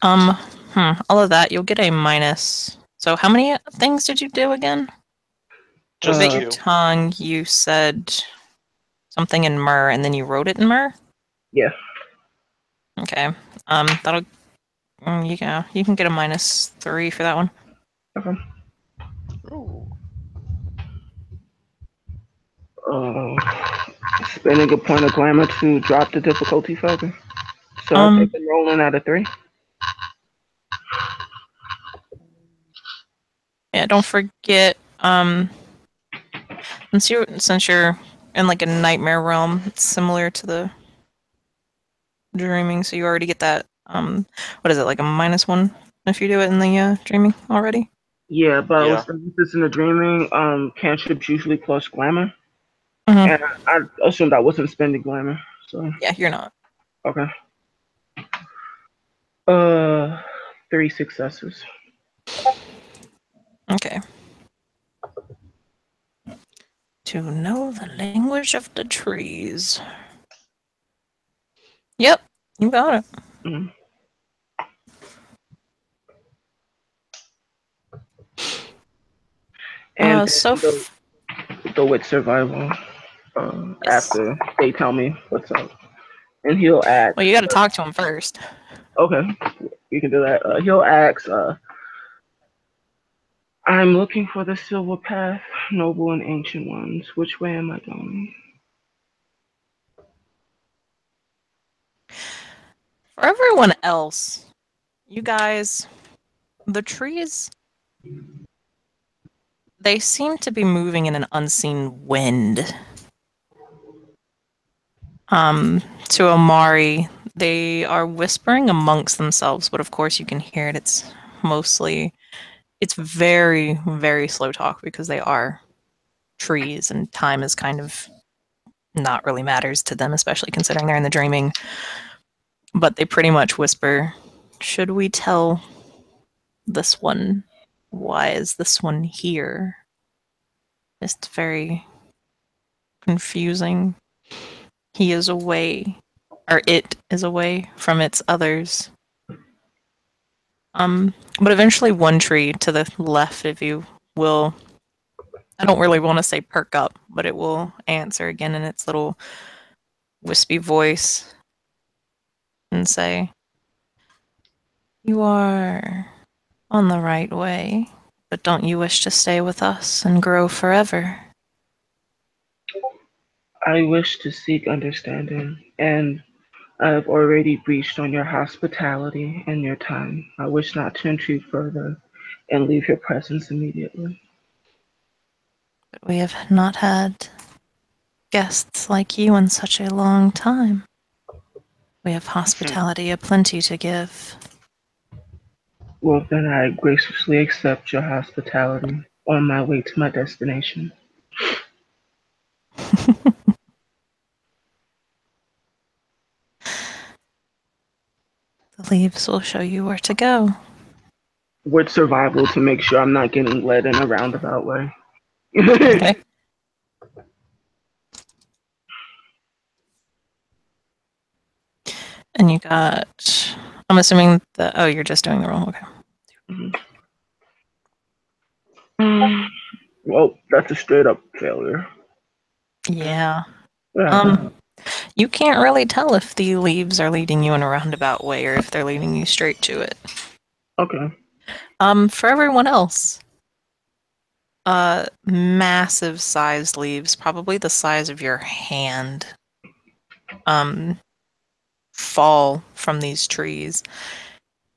Um, all of that, you'll get a minus. So how many things did you do again? Just Bit Uh, your two. tongue, you said something in myrrh, and then you wrote it in myrrh? Yeah. Okay. That'll. You can get a -3 for that one. Okay. Ooh. Spending a point of glamour to drop the difficulty further. So I take Um, them rolling out of 3. yeah, don't forget, since you're in like a nightmare realm, it's similar to the dreaming, so you already get that, what is it, like a -1 if you do it in the, dreaming already? Yeah, but I was Yeah. thinking this in the dreaming, cantrips usually plus glamour. Mm-hmm. And I assumed I wasn't spending glamour. So Yeah, you're not. okay. Uh 3 successes. Okay. To know the language of the trees. Yep, you got it. Mm. And So, then the wit survival. yes. After they tell me what's up. And he'll ask, Well, you gotta talk to him first. okay, we can do that. He'll ask, I'm looking for the silver path, noble and ancient ones. Which way am I going? For everyone else, you guys, the trees, they seem to be moving in an unseen wind. To Omari, they are whispering amongst themselves, but of course you can hear it. It's very, very slow talk because they are trees and time is kind of not really matters to them, especially considering they're in the dreaming. But they pretty much whisper, should we tell this one? Why is this one here? It's very confusing. He is away, or it is away from its others. But eventually one tree to the left of you will, I don't really want to say perk up, but it will answer again in its little wispy voice and say, you are on the right way, but don't you wish to stay with us and grow forever? I wish to seek understanding, and I have already breached on your hospitality and your time. I wish not to intrude further and leave your presence immediately. But we have not had guests like you in such a long time. We have hospitality aplenty to give. Well, then I graciously accept your hospitality on my way to my destination. The leaves will show you where to go. With survival to make sure I'm not getting led in a roundabout way. Okay. And you got. I'm assuming that. Oh, you're just doing the roll. Okay. Well, that's a straight up failure. Yeah. Yeah. You can't really tell if the leaves are leading you in a roundabout way or if they're leading you straight to it. Okay. For everyone else, massive sized leaves, probably the size of your hand, fall from these trees,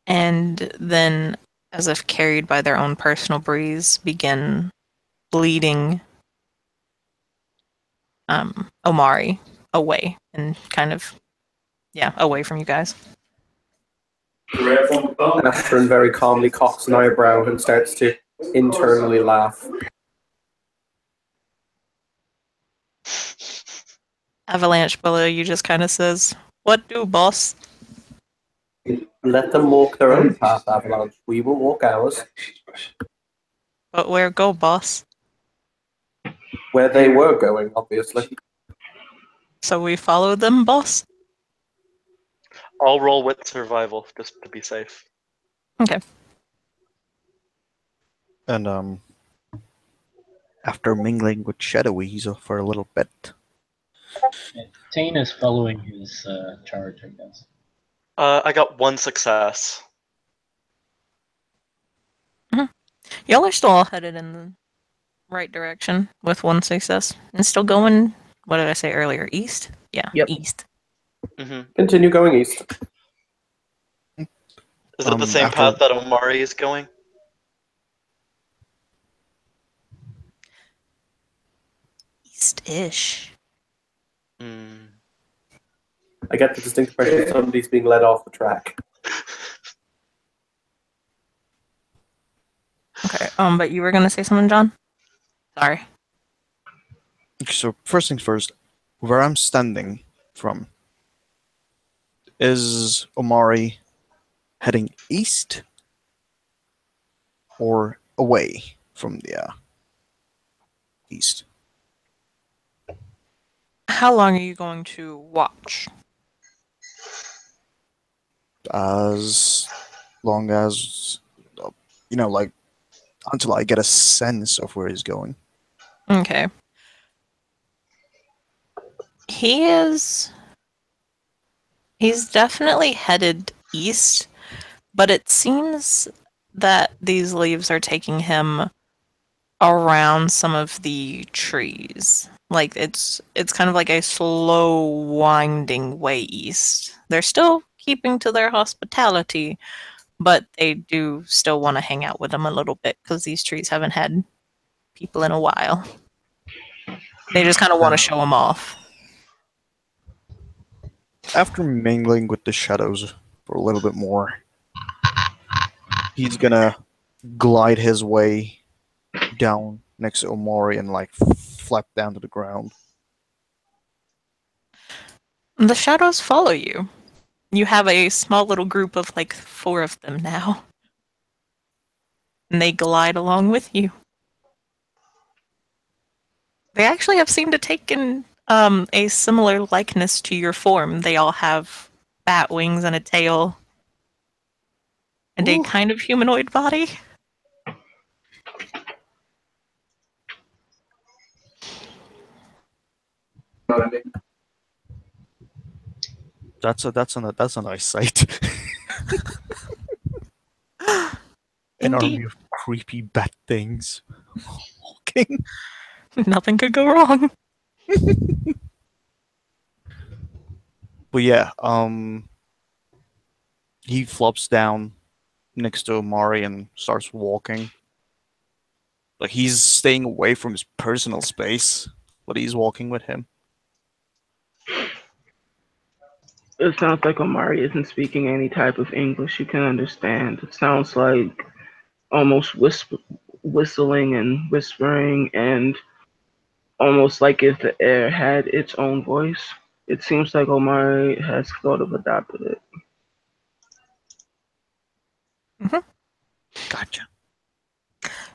and then, as if carried by their own personal breeze, begin leading Omari away and kind of, away from you guys. Ashton very calmly cocks an eyebrow and starts to internally laugh. Avalanche below you just kind of says, "What do, boss?" Let them walk their own path, Avalanche. We will walk ours. But where go, boss? Where they were going, obviously. So we follow them, boss? I'll roll with survival just to be safe. Okay. And after mingling with Shadowy for a little bit, Tane is following his charge, I guess. I got 1 success. Y'all are still all headed in the right direction with 1 success. And still going, what did I say earlier? East? Yeah, Yep. east. Mm-hmm. Continue going east. Is it the same after- path that Omari is going? East-ish. Mm. I get the distinct impression somebody's being led off the track. Okay, but you were gonna say something, John? Sorry. So first things first, where I'm standing from, is Omari heading east or away from the east? How long are you going to watch? As long as, like, until I get a sense of where he's going. Okay. He's definitely headed east, but it seems that these leaves are taking him around some of the trees. Like it's kind of like a slow winding way east. They're still keeping to their hospitality, but they do still want to hang out with them a little bit because these trees haven't had people in a while. They just kind of want to show them off. After mingling with the shadows for a little bit more, he's gonna glide his way down next to Omori and flap down to the ground. The shadows follow you. You have a small little group of like 4 of them now. And they glide along with you. They actually have seemed to take in a similar likeness to your form. They all have bat wings and a tail. And a kind of humanoid body. That's a nice sight. An army Indeed. of creepy bat things walking. Nothing could go wrong. But yeah, he flops down next to Omari and starts walking. Like he's staying away from his personal space, but he's walking with him. It sounds like Omari isn't speaking any type of English you can understand. It sounds like almost whistling and whispering, and almost like if the air had its own voice. It seems like Omari has sort of adopted it. Gotcha.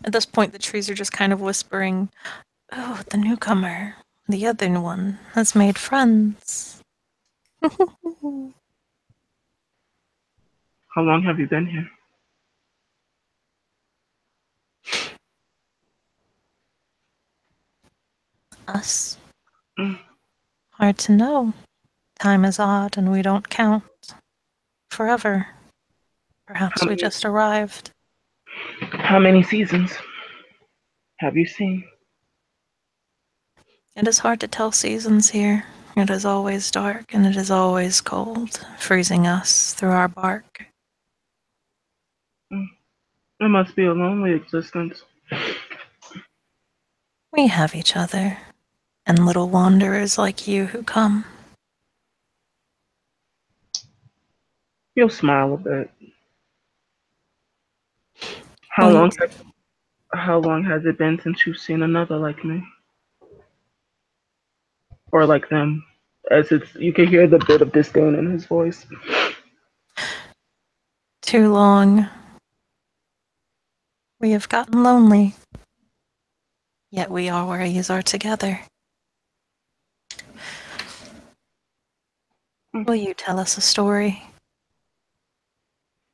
At this point, the trees are just kind of whispering, "Oh, the newcomer, the other one, has made friends." How long have you been here? Us? Mm. Hard to know. Time is odd and we don't count. Forever. Perhaps we just arrived. How many seasons have you seen? It is hard to tell seasons here. It is always dark and it is always cold, freezing us through our bark. It must be a lonely existence. We have each other, and little wanderers like you who come. He'll smile a bit. How Will you? long how long has it been since you've seen another like me? Or like them? As it's you can hear the bit of disdain in his voice. Too long. We have gotten lonely. Yet we always are together. Will you tell us a story?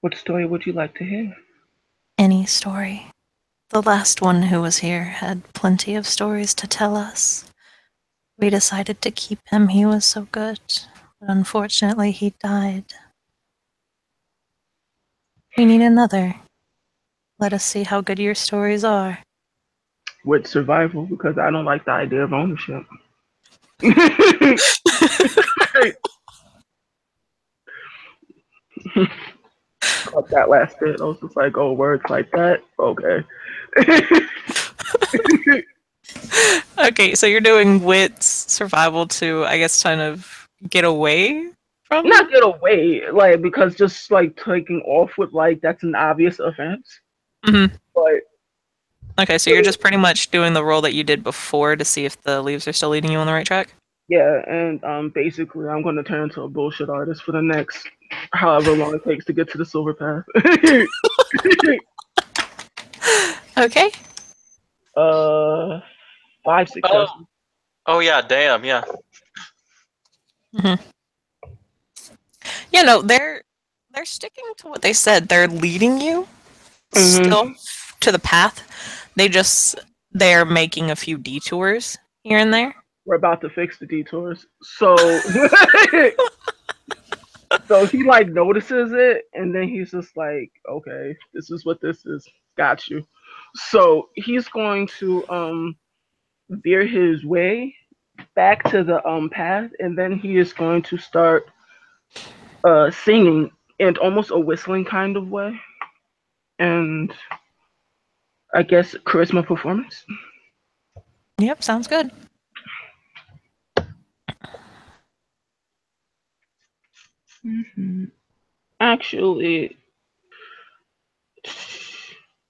What story would you like to hear? Any story. The last one who was here had plenty of stories to tell us. We decided to keep him, he was so good. But unfortunately, he died. We need another. Let us see how good your stories are. With survival, because I don't like the idea of ownership. Caught that last bit. I was just like, oh, words like that? Okay. Okay, so you're doing wits survival to, I guess, kind of get away from? Not get away, like, because just like taking off with like that's an obvious offense. Mm-hmm. But Okay, so you're just pretty much doing the role that you did before to see if the leaves are still leading you on the right track? yeah, and basically I'm gonna turn into a bullshit artist for the next however long it takes to get to the silver path. Okay. 5 successes. Oh yeah, damn, yeah. Mm-hmm. Yeah, no, they're sticking to what they said. They're leading you still to the path. They're making a few detours here and there. We're about to fix the detours. So so he like notices it and then he's just like, okay, this is what this is. Got you. So he's going to veer his way back to the path and then he is going to start singing in almost a whistling kind of way. And I guess charisma performance. Yep, sounds good. Actually,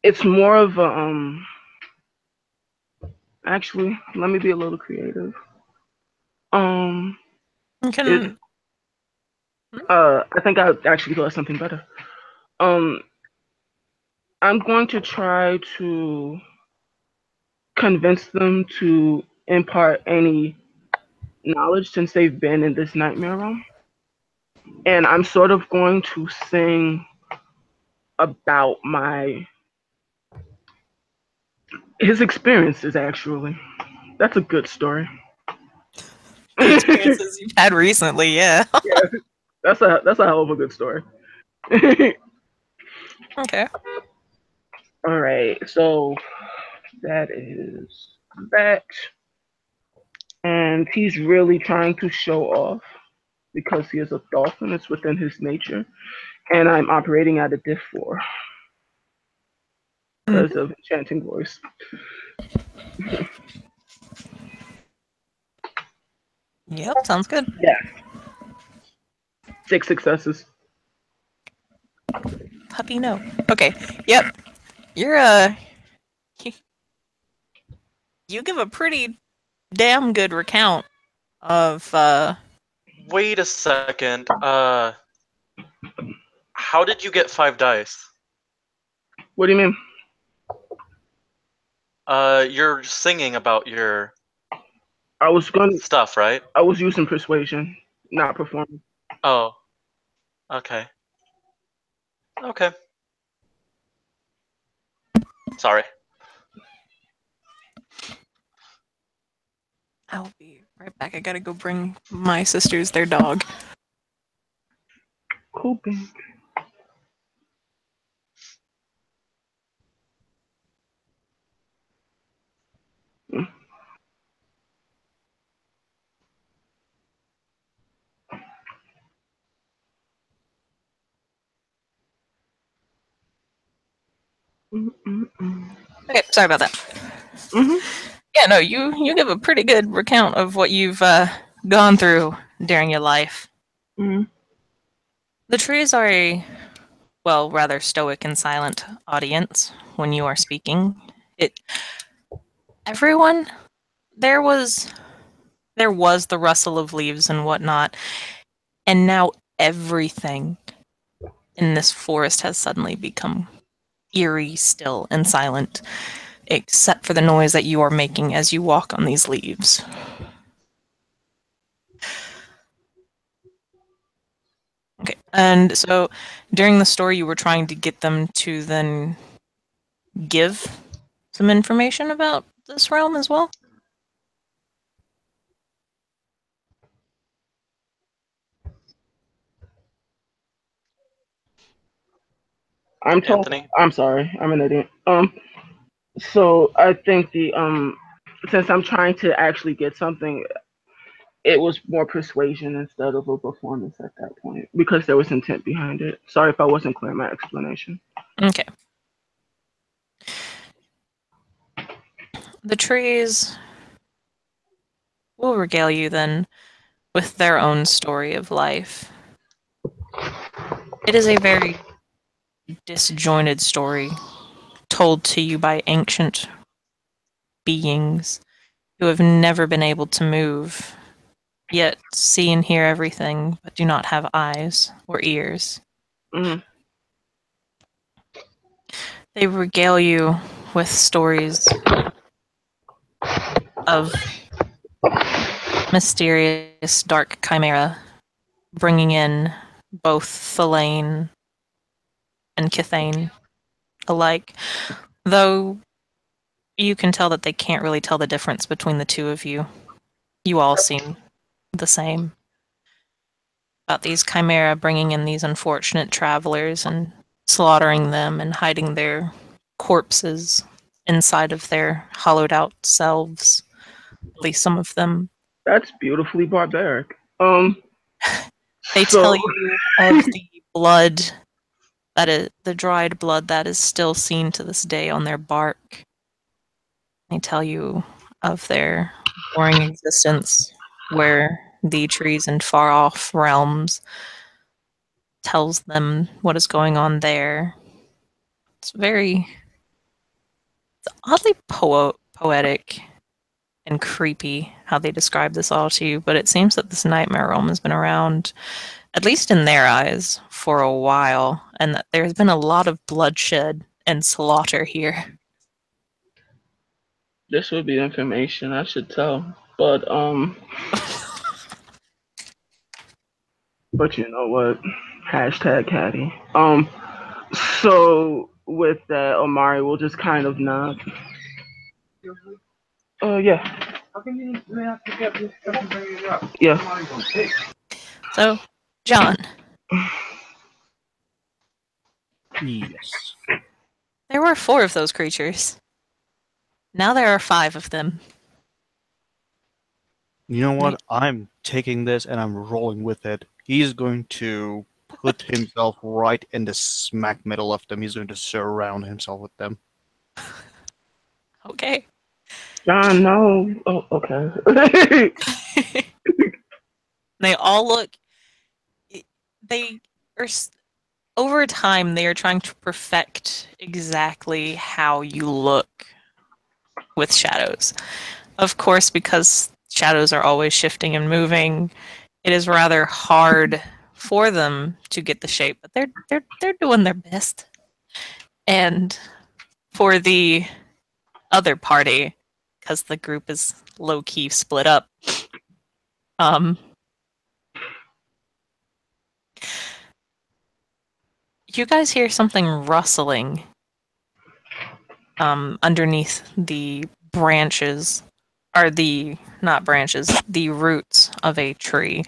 it's more of a actually, let me be a little creative. Um, You it can. I think I actually thought of something better. Um, I'm going to try to convince them to impart any knowledge since they've been in this nightmare realm. And I'm sort of going to sing about my his experiences actually. That's a good story. The experiences you've had recently, yeah. Yeah, that's a hell of a good story. Okay. All right, so that is that, and he's really trying to show off because he is a dolphin. It's within his nature, and I'm operating at a diff 4 because of enchanting voice. Yep, sounds good. Yeah, 6 successes. Puppy, no. Okay. Yep. You're you give a pretty damn good recount of Wait a second. How did you get 5 dice? What do you mean? You're singing about your I was going. stuff, right? I was using persuasion, not performance. Oh, okay. Okay. Sorry. I'll be right back. I gotta go bring my sisters their dog. Cool bean. Okay, sorry about that. Mm-hmm. Yeah, no, you give a pretty good recount of what you've gone through during your life. Mm-hmm. The trees are a, well, rather stoic and silent audience when you are speaking. It everyone there was the rustle of leaves and whatnot, and now everything in this forest has suddenly become eerie, still, and silent, except for the noise that you are making as you walk on these leaves. Okay, and so during the story, you were trying to get them to then give some information about this realm as well? I'm told. Anthony? I'm sorry. I'm an idiot. So I think since I'm trying to actually get something, it was more persuasion instead of a performance at that point because there was intent behind it. Sorry if I wasn't clear in my explanation. Okay. The trees will regale you then with their own story of life. It is a very disjointed story told to you by ancient beings who have never been able to move, yet see and hear everything, but do not have eyes or ears. Mm-hmm. They regale you with stories of mysterious dark chimera bringing in both Thelaine and Kithane alike, though you can tell that they can't really tell the difference between the two of you. You all seem the same. About these chimera bringing in these unfortunate travelers and slaughtering them and hiding their corpses inside of their hollowed out selves. At least some of them. That's beautifully barbaric. They So tell you of the blood that is the dried blood that is still seen to this day on their bark. They tell you of their boring existence, where the trees in far off realms tells them what is going on there. It's very oddly poetic and creepy how they describe this all to you, but it seems that this nightmare realm has been around, at least in their eyes, for a while, and that there's been a lot of bloodshed and slaughter here. this would be information I should tell, but you know what? Hashtag Caddy. So with that, Omari will just kind of nod. Yeah. How can you have to get this stuff and bring it up? Yeah. So, John, Yes. there were 4 of those creatures. Now there are 5 of them. You know what? I'm taking this and I'm rolling with it. He's going to put himself right in the smack middle of them. He's going to surround himself with them. Okay. John, no. Oh, okay. They all look. They are. Over time, they are trying to perfect exactly how you look with shadows. Of course, because shadows are always shifting and moving, it is rather hard for them to get the shape, but they're doing their best. And for the other party, because the group is low key split up, um, you guys hear something rustling underneath the branches, or the not branches, the roots of a tree.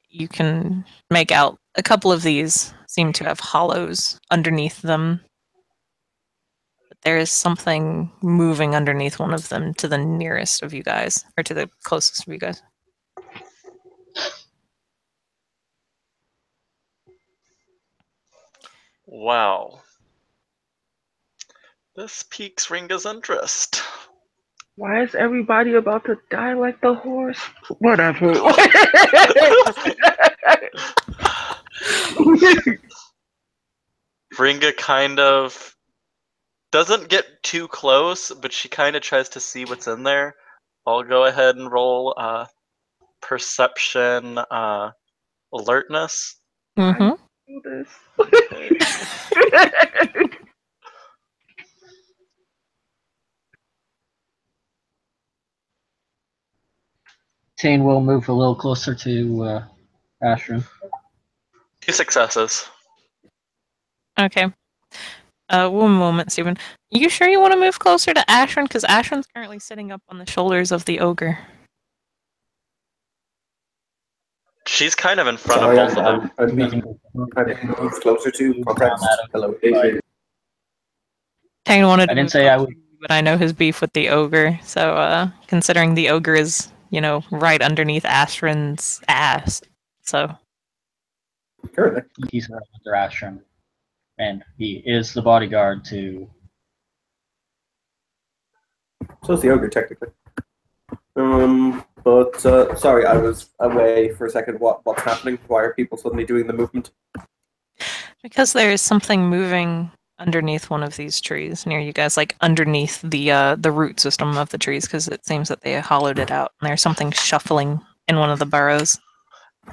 You can make out a couple of these seem to have hollows underneath them. But there is something moving underneath one of them to the nearest of you guys, or to the closest of you guys. Wow. This piques Ringa's interest. Why is everybody about to die like the horse? Whatever. Ringa kind of doesn't get too close, but she kind of tries to see what's in there. I'll go ahead and roll perception alertness. Mm-hmm. Do this. Tane will move a little closer to Ashram. 2 successes. Okay. One moment, Stephen. You sure you want to move closer to Ashran? Because Ashran's currently sitting up on the shoulders of the ogre. She's kind of in front Sorry, of both of them. I'm being moved closer to context. Hello. Tane wanted to I didn't move say I closer, would. but I know his beef with the ogre. So, considering the ogre is, right underneath Ashran's ass. So, Currently. He's right under Ashram, and he is the bodyguard to. So is the ogre, technically. But sorry, I was away for a second. What's happening? Why are people suddenly doing the movement? because there is something moving underneath one of these trees near you guys, like underneath the root system of the trees, because it seems that they hollowed it out, and there's something shuffling in one of the burrows.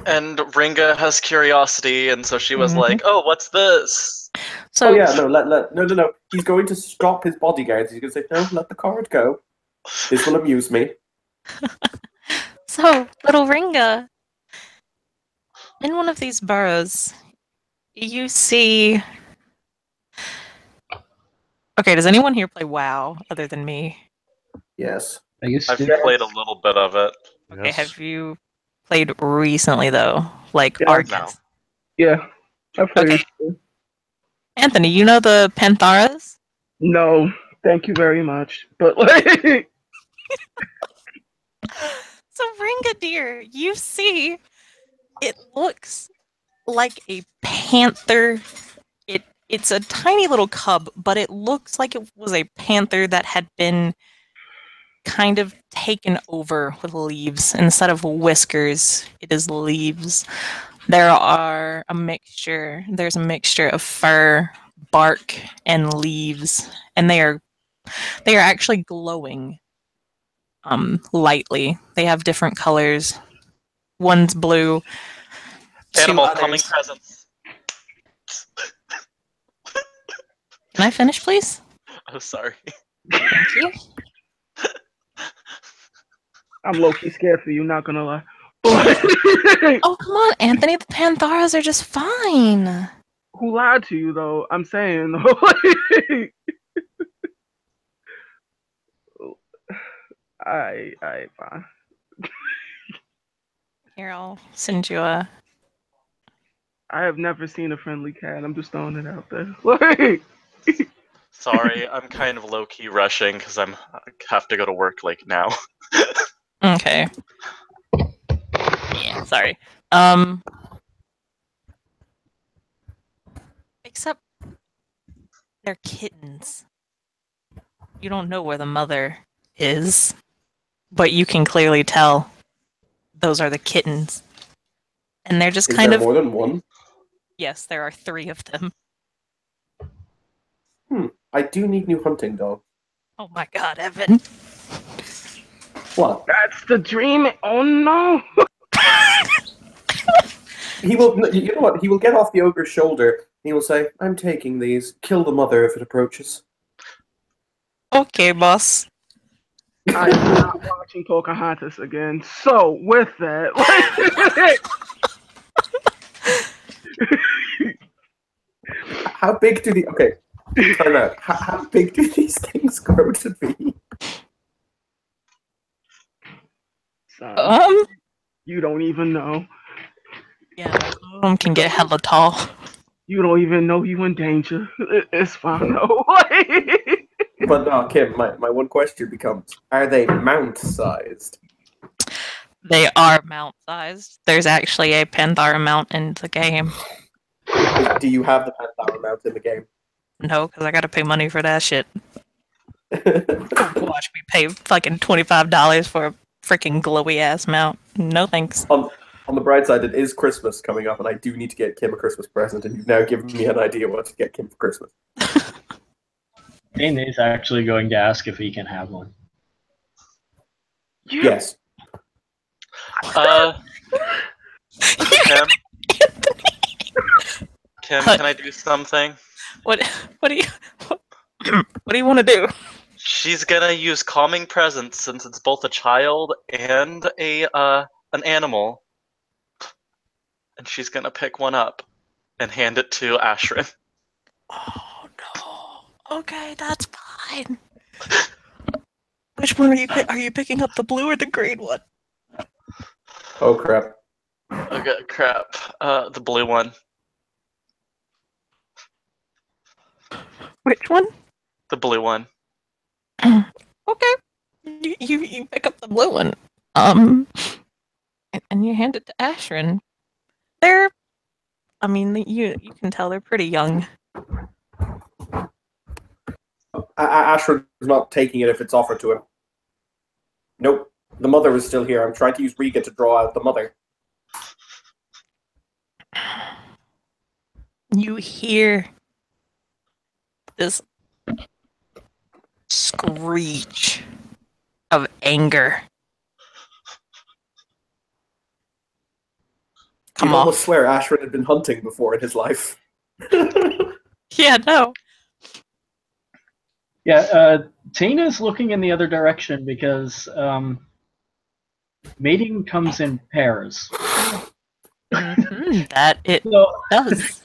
And Ringa has curiosity, and so she was Mhm. like, "Oh, what's this?" So, Oh yeah, no. He's going to stop his bodyguards. He's going to say, "No, let the card go. This will amuse me." so little Ringa, in one of these burrows, you see. Okay, does anyone here play WoW other than me? Yes. I used I've to. played a little bit of it. Okay, Yes. have you played recently though? Like Yeah. Argus? No. Yeah, I've heard Okay. it. Anthony, you know the Pantharas? No, thank you very much. But like, So Ringa dear, you see, it looks like a panther. It's a tiny little cub, but it looks like it was a panther that had been kind of taken over with leaves. Instead of whiskers, it is leaves. There's a mixture of fur, bark, and leaves, and they are actually glowing lightly. They have different colors. One's blue. Animal Two coming others. presents. Can I finish, please? Oh, sorry. Thank you. I'm low key scared for you. Not gonna lie. Oh, come on, Anthony. The Pantharas are just fine. Who lied to you though? I'm saying though. I fine. Here, I'll send you a. I have never seen a friendly cat. I'm just throwing it out there. Like, Sorry, I'm kind of low key rushing because I have to go to work like now. Okay. Yeah, sorry. Except they're kittens. You don't know where the mother is, but you can clearly tell those are the kittens. And they're just Is kind there of. more than one? Yes, there are 3 of them. I do need new hunting dog. Oh my god, Evan. What? that's the dream. Oh no. He will. You know what? He will get off the ogre's shoulder. He will say, "I'm taking these. Kill the mother if it approaches." Okay, boss. I am not watching Pocahontas again. So with that, like, How big do the time out? How big do these things grow to be? son, you don't even know. Yeah, some of them can get hella tall. You don't even know you in danger. It's fine though. But no, Kim. My one question becomes: are they mount-sized? They are mount-sized. There's actually a Panthara mount in the game. Do you have the Panthara mount in the game? No, because I gotta pay money for that shit. Watch me pay fucking $25 for a freaking glowy ass mount. No thanks. On the bright side, it is Christmas coming up, and I do need to get Kim a Christmas present, and you've now given me an idea what to get Kim for Christmas. Dane is actually going to ask if he can have one. Yes. Kim? Kim, can I do something? What do you what do you want to do? She's gonna use calming presence since it's both a child and an animal, and she's gonna pick one up and hand it to Ashrin. Oh no. Okay, that's fine. Which one are you picking up, the blue or the green one? Oh crap. Okay, crap. The blue one. Which one? The blue one. Okay. You pick up the blue one. And you hand it to Ashrin. You can tell they're pretty young. Ashford is not taking it if it's offered to him. Nope. The mother is still here. I'm trying to use Riga to draw out the mother. You hear this screech of anger. Come You'd off. almost swear Ashford had been hunting before in his life. Yeah, no. Yeah, Tina's looking in the other direction because mating comes in pairs. That it So, does.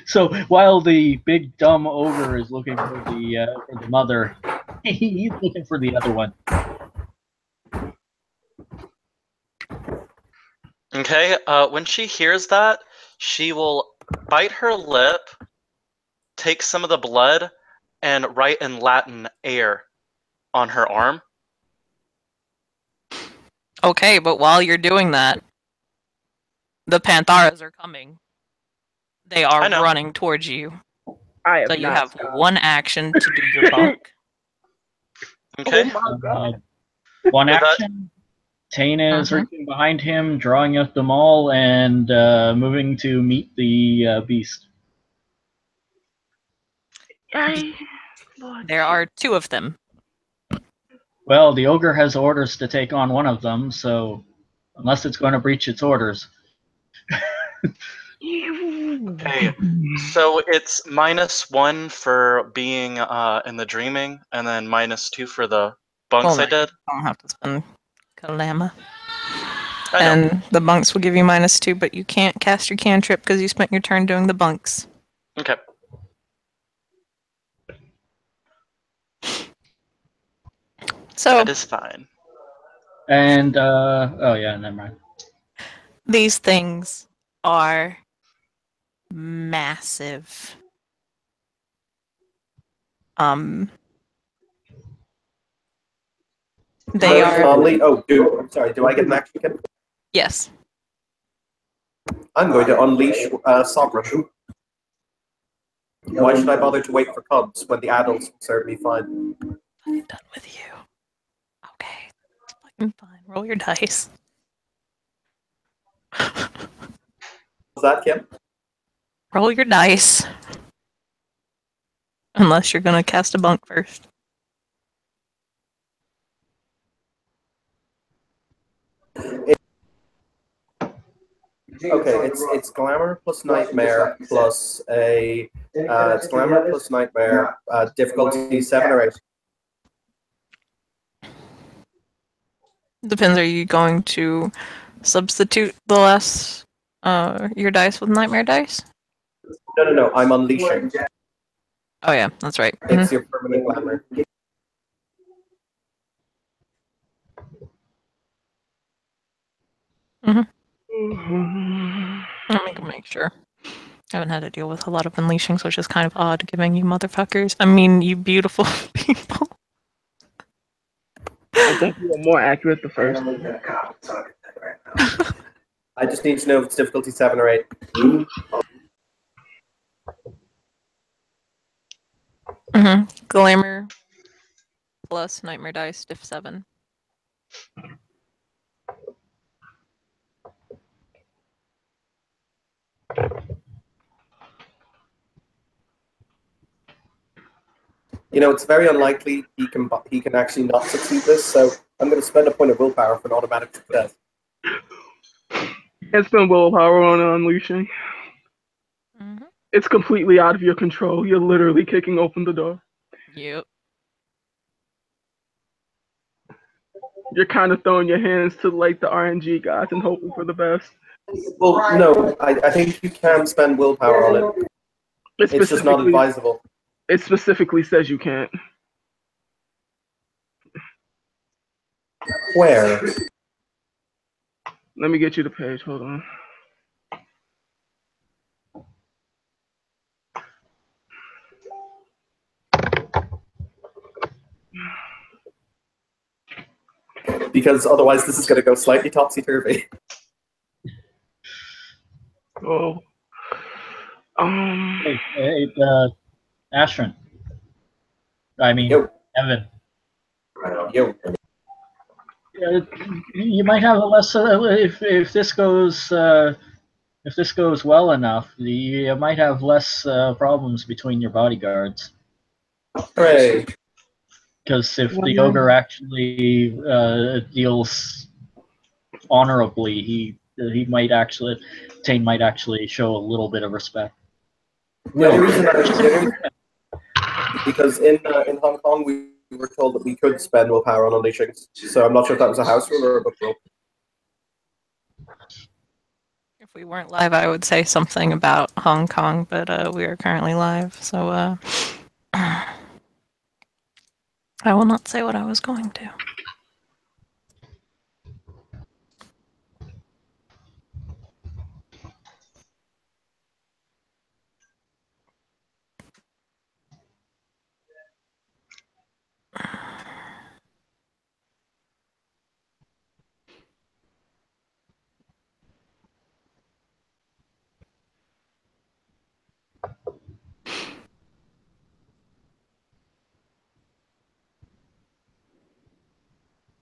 so while the big dumb ogre is looking for the mother, he's looking for the other one. Okay, when she hears that, she will bite her lip, take some of the blood, and write in Latin air on her arm. Okay, but while you're doing that, the Pantharas are coming. They are I know. running towards you. I So have you not have stopped. one action to do your bunk. Okay. Oh my god. One With that- action. Tana is Mhm. reaching behind him, drawing out the maul, and moving to meet the beast. There are two of them. Well, the ogre has orders to take on one of them, so unless it's going to breach its orders. Okay, so it's -1 for being in the dreaming, and then -2 for the bunks Oh, I no, did. You don't have to spend Kalama. I know. And the bunks will give you -2, but you can't cast your cantrip because you spent your turn doing the bunks. Okay. So That is fine. And, oh yeah, never mind. these things are massive. They are. Oh, dude. I'm sorry. Do I get an action? Kim? Yes. I'm going to unleash Sovereign. Why should I bother to wait for cubs when the adults will serve me fine? I'm done with you. Okay. It's fucking fine. Roll your dice. Was that, Kim? Roll your dice. Unless you're gonna cast a bunk first. Okay, it's glamour plus nightmare plus a it's glamour plus nightmare difficulty 7 or 8. Depends. Are you going to substitute the less your dice with nightmare dice? No. I'm unleashing. Oh yeah, that's right. It's your permanent glamour. Let me make sure. I haven't had to deal with a lot of unleashings, which is kind of odd, giving you motherfuckers. I mean, you beautiful people. I think you were more accurate the first one. I just need to know if it's difficulty 7 or 8. Glamour plus Nightmare Dice, diff 7. It's very unlikely he can actually not succeed this, so I'm going to spend a point of willpower for an automatic success. Can't spend willpower on unleashing. Mm-hmm. It's completely out of your control. You're literally kicking open the door. Yep. You're kind of throwing your hands to like the RNG guys and hoping for the best. Well, no, I think you can spend willpower on it. It's just not advisable. It specifically says you can't. Where? Let me get you the page. Hold on. Because otherwise this is going to go slightly topsy-turvy. Oh. Hey, Ashton. I mean, Yo. Evan. Yo. You might have a less if this goes well enough. You might have less problems between your bodyguards. Hooray. Because if the ogre actually deals honorably, he might actually Tane might actually show a little bit of respect. The only reason because in Hong Kong we were told that we could spend willpower on unleashings, so I'm not sure if that was a house rule or a book rule. If we weren't live, I would say something about Hong Kong, but we are currently live, so I will not say what I was going to.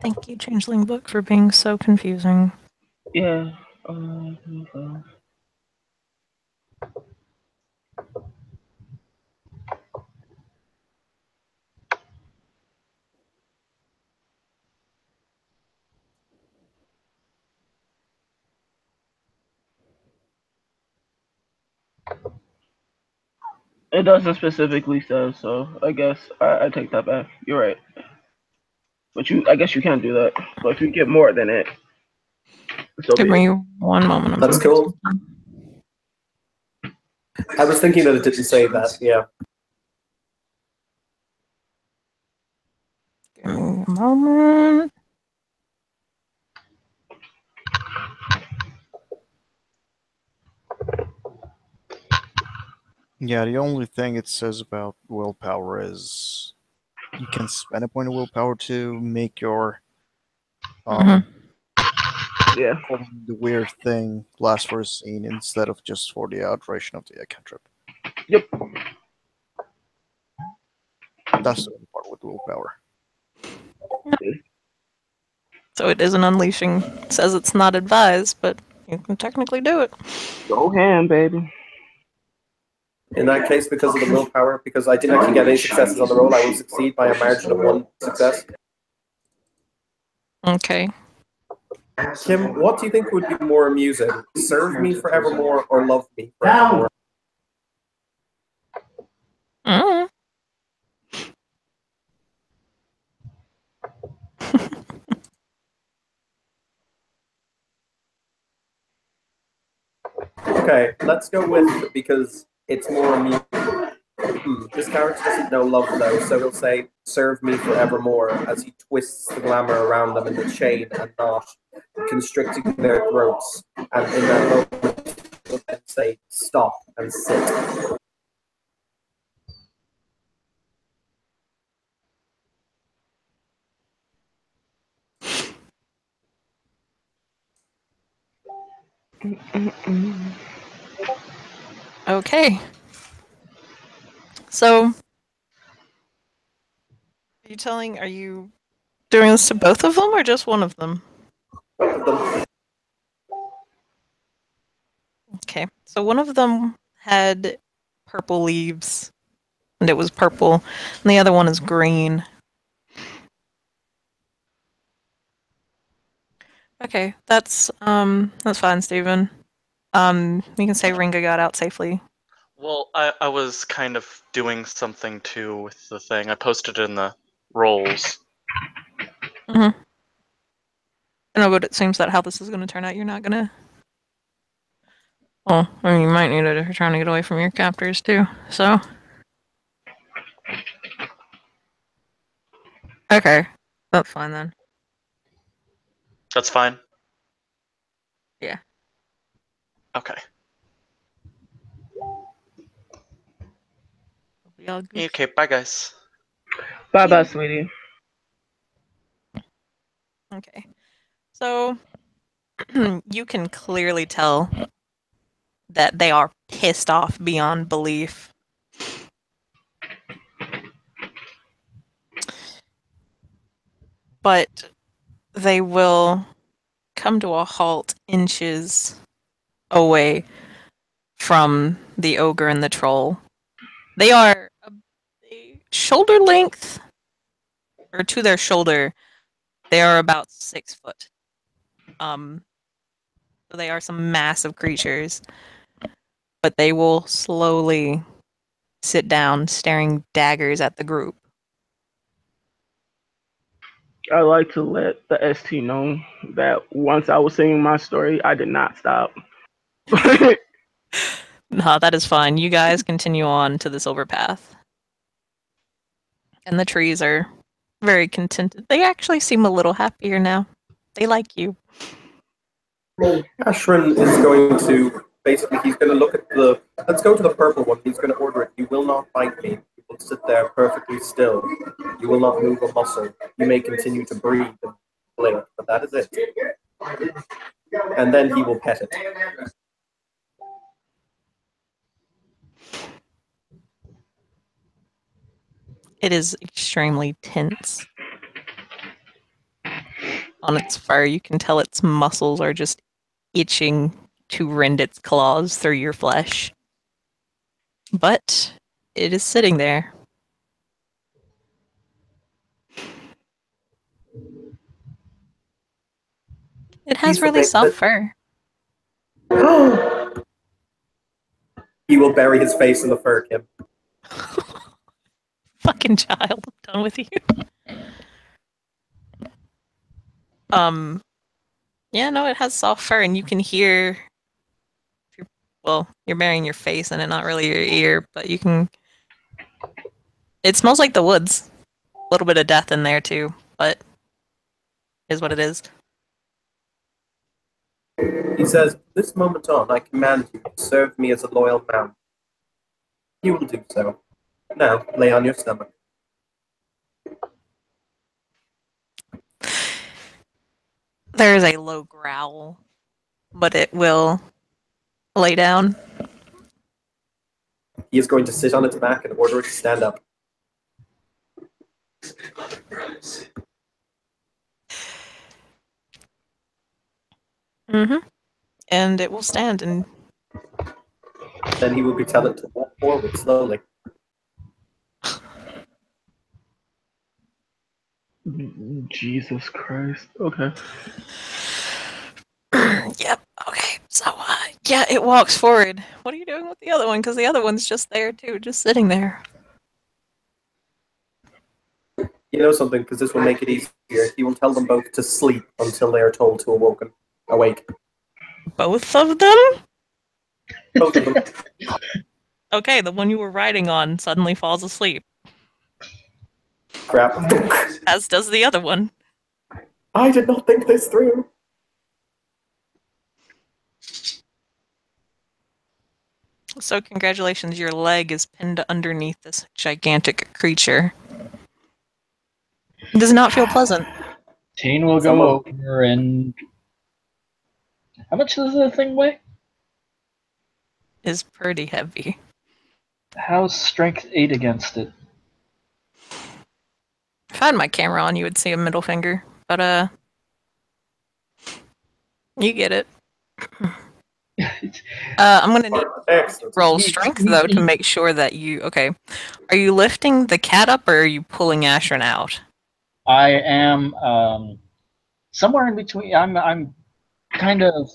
Thank you, Changeling Book, for being so confusing. Yeah. It doesn't specifically say, so I guess I take that back. You're right. But I guess you can do that. But if you get more than it, so Give be me it. one moment. That's cool. I was thinking that it didn't say that, yeah. Give me a moment. Yeah, the only thing it says about willpower is you can spend a point of willpower to make your Yeah. the weird thing last for a scene instead of just for the duration of the cantrip. Yep. That's the only part with willpower. So it is an unleashing. It says it's not advised, but you can technically do it. Go ham, baby. In that case, because of the willpower, because I didn't actually get any successes on the roll, I will succeed by a margin of 1 success. Okay. Kim, what do you think would be more amusing? Serve me forevermore or love me forevermore? Mm. Okay, let's go with because it's more amusing. This character doesn't know love though, so he'll say, serve me forevermore, as he twists the glamour around them in the chain and knot, constricting their throats. And in that moment, he'll then say, stop and sit. Okay. So Are you doing this to both of them or just one of them? Both of them. Okay, so one of them had purple leaves, and it was purple, and the other one is green. Okay, that's fine, Steven. You can say Ringa got out safely. Well, I was kind of doing something too with the thing. I posted it in the rolls. Mm-hmm. No, but it seems that how this is going to turn out, you're not gonna. Well, I mean, you might need it if you're trying to get away from your captors too. So. Okay, that's fine then. That's fine? Yeah. Okay. We all good. Okay, bye guys. Bye bye, sweetie. Okay. So, you can clearly tell that they are pissed off beyond belief. But they will come to a halt inches away from the ogre and the troll. They are a shoulder length, or to their shoulder, they are about 6 foot. So they are some massive creatures. But they will slowly sit down, staring daggers at the group. I like to let the ST know that once I was singing my story, I did not stop. No, that is fine. You guys continue on to the silver path. And the trees are very contented. They actually seem a little happier now. They like you. Ashrin is going to basically. He's going to look at the. Let's go to the purple one. He's going to order it. You will not bite me. You will sit there perfectly still. You will not move a muscle. You may continue to breathe and blink, but that is it. And then he will pet it. It is extremely tense. On its fur, you can tell its muscles are just itching to rend its claws through your flesh. But it is sitting there. It has He's really the soft fur. He will bury his face in the fur, Kim. Fucking child, I'm done with you. Yeah, no, it has soft fur, and you can hear. You're burying your face in it, not really your ear, but you can. It smells like the woods. A little bit of death in there too, but is what it is. He says, "From this moment on, I command you to serve me as a loyal man." You will do so. Now, lay on your stomach. There is a low growl, but it will lay down. He is going to sit on its back and order it to stand up. Mm-hmm. And it will stand and Then he will be tell it to walk forward slowly. Jesus Christ. Okay. yep. Okay. So yeah, it walks forward. What are you doing with the other one? Because the other one's just there too, just sitting there. You know something, because this will make it easier. He will tell them both to sleep until they are told to awake. Both of them? Both of them. Okay, the one you were riding on suddenly falls asleep, Crap. as does the other one. I did not think this through. So congratulations, your leg is pinned underneath this gigantic creature. It does not feel pleasant. Teen will go over and... How much does the thing weigh? It's pretty heavy. How's strength 8 against it? If I had my camera on, you would see a middle finger. But, you get it. I'm gonna need Excellent. roll strength, though, to make sure that you... Okay. Are you lifting the cat up, or are you pulling Ashran out? I am somewhere in between. I'm kind of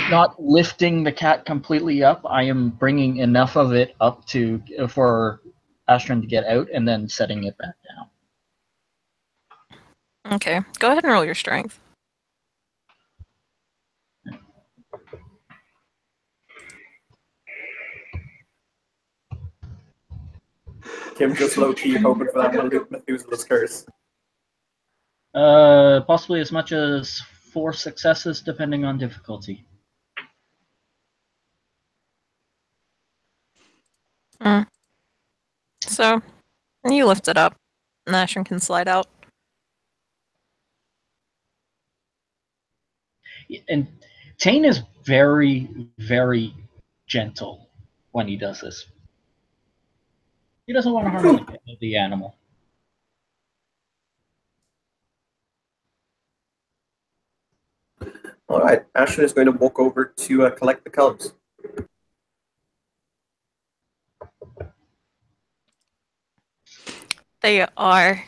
not lifting the cat completely up. I am bringing enough of it up for Astron to get out, and then setting it back down. Okay. Go ahead and roll your strength. Kim just low-key hoping for that Methuselah's curse. Possibly as much as 4 successes, depending on difficulty. So, you lift it up, and Ashran can slide out. And Tane is very, very gentle when he does this. He doesn't want to harm the animal. All right, Ashton is going to walk over to collect the cubs. They are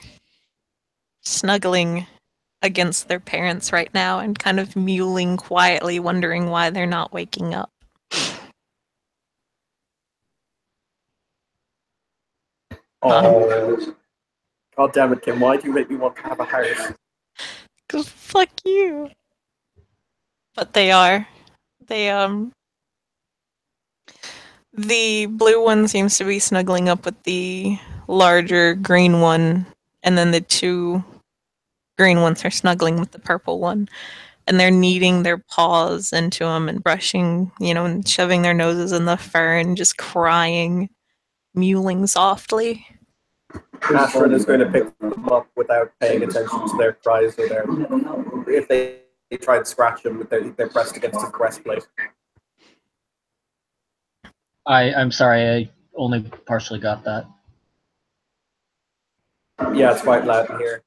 snuggling against their parents right now and kind of mewling quietly, wondering why they're not waking up. Oh, God damn it, Kim! Why do you make me want to have a house? 'Cause fuck you. But they are. The blue one seems to be snuggling up with the larger green one, and then the 2 green ones are snuggling with the purple one. And they're kneading their paws into them and brushing, and shoving their noses in the fur and just crying, mewling softly. Ashton is going to pick them up without paying attention to their cries or if they try and scratch him with their pressed against his breastplate. I'm sorry, I only partially got that. Yeah, it's quite loud in here.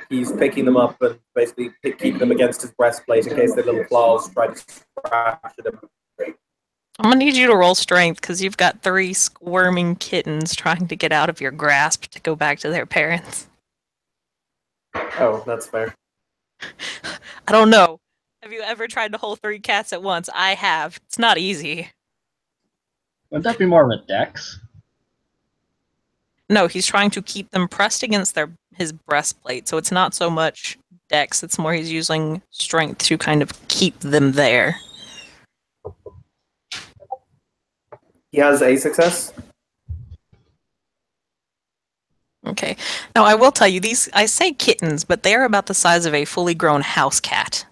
He's picking them up and basically keeping them against his breastplate in case their little claws try to scratch at him. I'm gonna need you to roll strength because you've got 3 squirming kittens trying to get out of your grasp to go back to their parents. Oh, that's fair. I don't know. Have you ever tried to hold 3 cats at once? I have. It's not easy. Wouldn't that be more of a dex? No, he's trying to keep them pressed against his breastplate, so it's not so much dex, it's more he's using strength to kind of keep them there. He has a success. Okay. Now, I will tell you, I say kittens, but they are about the size of a fully grown house cat.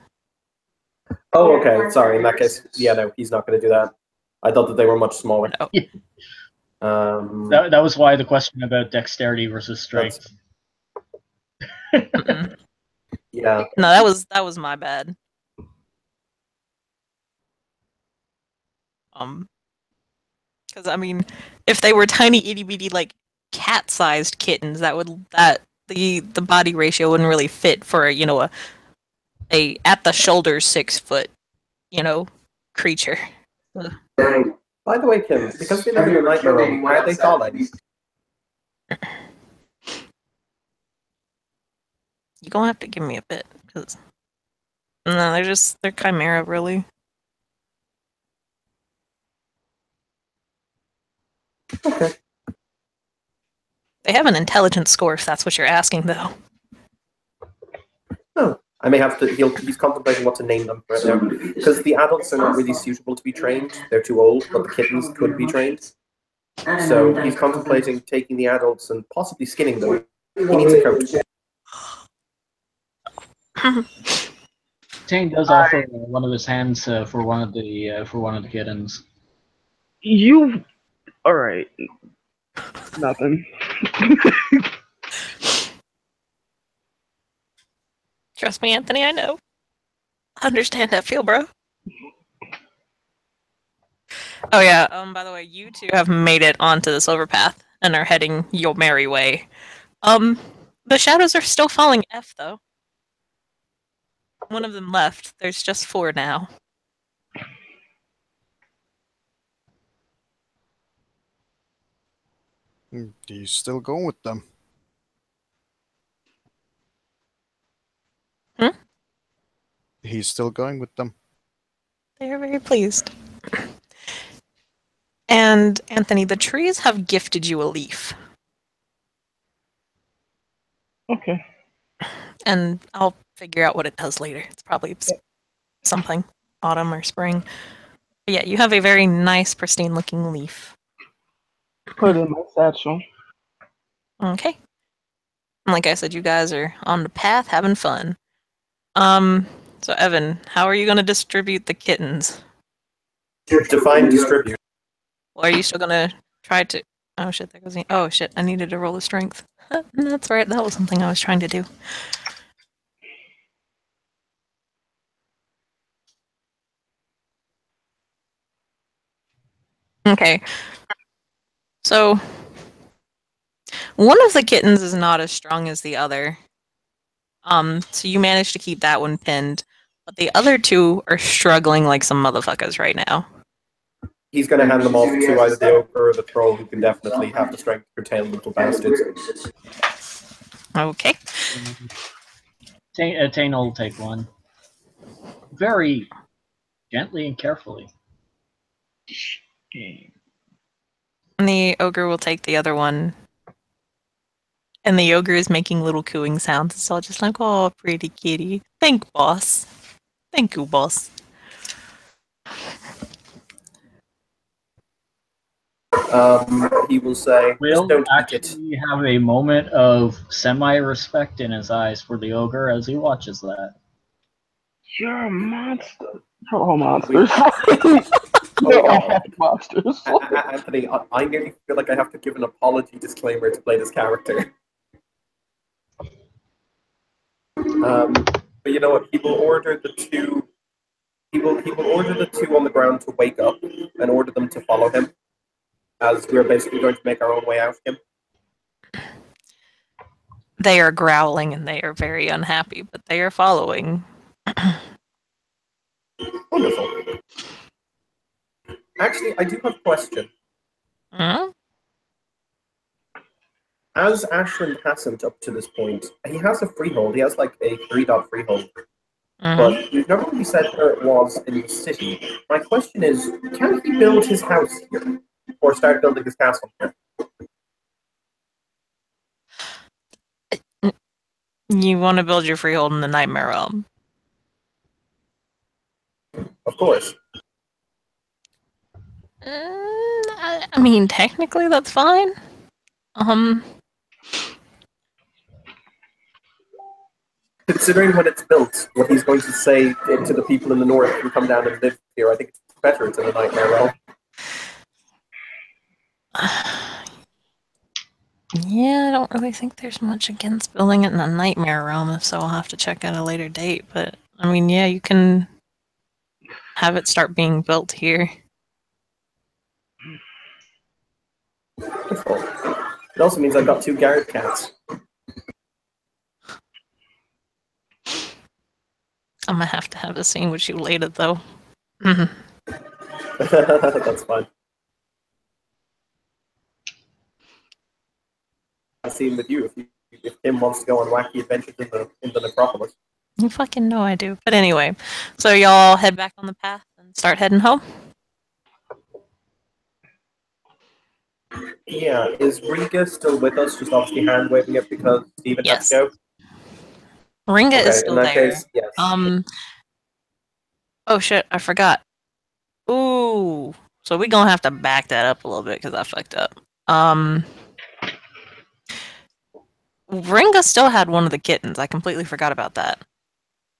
Oh, okay. Sorry. In that case, yeah, no, he's not going to do that. I thought that they were much smaller. No. That was why the question about dexterity versus strength. Yeah. No, that was my bad. Because I mean, if they were tiny itty bitty like cat-sized kittens, the body ratio wouldn't really fit for a at the shoulders 6 foot, creature. By the way, Kim, because we live in a nightmare realm, why are they falling? You're gonna have to give me a bit, because no, they're chimera, really. Okay. They have an intelligence score, if that's what you're asking, though. Oh, I may have to. He's contemplating what to name them right now because the adults are not really suitable to be trained. They're too old, but the kittens could be trained. So he's contemplating taking the adults and possibly skinning them. He needs a coach. Tane does offer one of his hands for one of the kittens. You, all right? Nothing. Trust me, Anthony, I know. I understand that feel, bro. Oh yeah, by the way, you two have made it onto the Silver Path and are heading your merry way. The shadows are still falling F, though. One of them left. There's just 4 now. He's still going with them. Hmm? He's still going with them. They are very pleased. And, Anthony, the trees have gifted you a leaf. Okay. And I'll figure out what it does later. It's probably something. Autumn or spring. But yeah, you have a very nice, pristine-looking leaf. Put it in my satchel. Okay. And like I said, you guys are on the path having fun. So Evan, how are you going to distribute the kittens? Define distribute. Or are you still going to try to... Oh shit, there goes... Oh shit, I needed to roll a strength. That's right, that was something I was trying to do. Okay. So, one of the kittens is not as strong as the other. So you managed to keep that one pinned. But the other 2 are struggling like some motherfuckers right now. He's going to hand them off to either the ogre or the troll, who can definitely have the strength to curtail little bastards. Okay. Tane will take one. Very gently and carefully. And the ogre will take the other one. And the ogre is making little cooing sounds. It's all just like, oh, pretty kitty. Thank boss. Thank you, boss. He will say, just Will don't eat it. actually have a moment of semi-respect in his eyes for the ogre as he watches that. You're a monster. You're all monsters. You're all monsters. Anthony, I nearly feel like I have to give an apology disclaimer to play this character. But you know what? He will order the 2. He will order the 2 on the ground to wake up and order them to follow him, as we're basically going to make our own way out of him. They are growling and they are very unhappy, but they are following. Wonderful. Actually, I do have a question. Hmm? As Ashland hasn't up to this point, he has a freehold. He has like a 3-dot freehold. But we've never really said where it was in the city. My question is, can he build his house here? Or start building his castle here? You want to build your freehold in the Nightmare Realm. Of course. I mean, technically that's fine. Considering when it's built, what he's going to say to the people in the north who come down and live here, I think it's better it's in the Nightmare Realm. Yeah, I don't really think there's much against building it in the Nightmare Realm, so I'll have to check at a later date. But, I mean, yeah, you can have it start being built here. Wonderful. It also means I've got 2 guard cats. I'm gonna have to have a scene with you later, though. That's fine. A scene with you if Tim wants to go on wacky adventures in the necropolis. You fucking know I do. But anyway, so y'all head back on the path and start heading home? Yeah, is Riga still with us? Just obviously hand waving it because Steven Yes. had to go? Ringa Okay, is still in that there. case, yes. Oh shit, I forgot. Ooh. So we gonna have to back that up a little bit because I fucked up. Ringa still had one of the kittens. I completely forgot about that.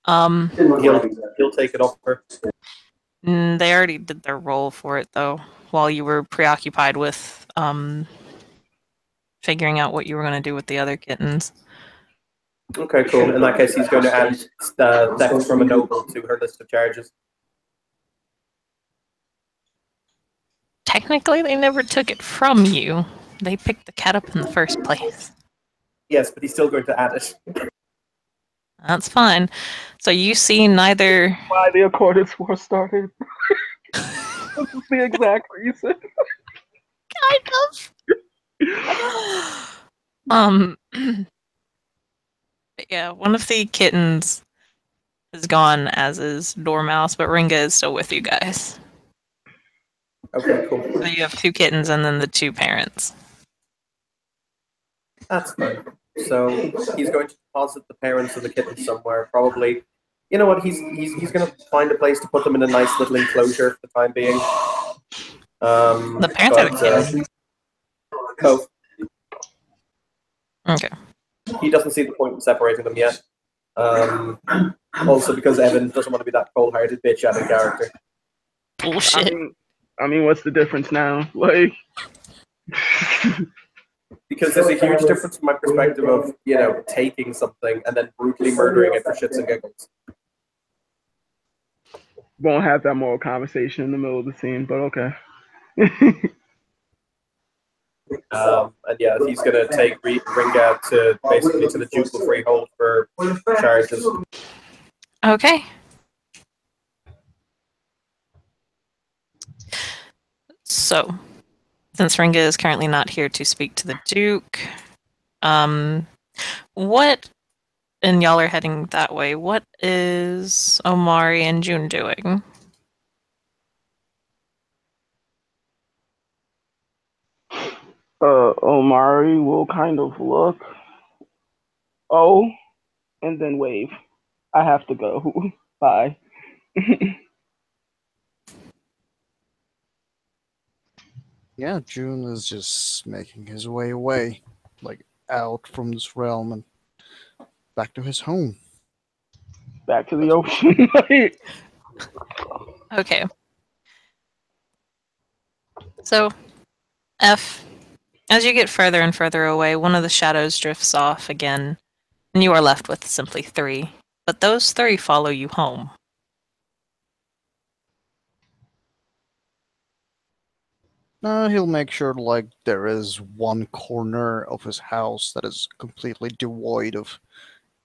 He'll take it off her. They already did their roll for it though, while you were preoccupied with figuring out what you were gonna do with the other kittens. Okay, cool. In that case, he's going to add theft from a noble to her list of charges. Technically, they never took it from you. They picked the cat up in the first place. Yes, but he's still going to add it. That's fine. So you see neither. Why the Accordance War started. This is the exact reason. Kind of. Yeah, one of the kittens is gone, as is Dormouse, but Ringa is still with you guys. Okay, cool. So you have 2 kittens and then the 2 parents. That's fine. So he's going to deposit the parents and the kittens somewhere. Probably, you know what? He's going to find a place to put them in a nice little enclosure for the time being. The parents are the kittens. Both. Okay. He doesn't see the point in separating them yet. Also, because Evan doesn't want to be that cold-hearted bitch out of character. Bullshit. I mean, what's the difference now? Like, Because there's a huge difference from my perspective of, you know, taking something and then brutally murdering it for shits and giggles. won't have that moral conversation in the middle of the scene, but okay. And yeah, he's going to take Ringa to basically to the Ducal Freehold for charges. Okay. So, since Ringa is currently not here to speak to the Duke, what, and y'all are heading that way, what is Omari and June doing? Omari will kind of look, oh, and then wave. I have to go. Bye. Yeah, June is just making his way away, like out from this realm and back to his home. Back to the ocean. Okay. So, F, as you get further and further away, one of the shadows drifts off again, and you are left with simply 3. But those 3 follow you home. He'll make sure like there is one corner of his house that is completely devoid of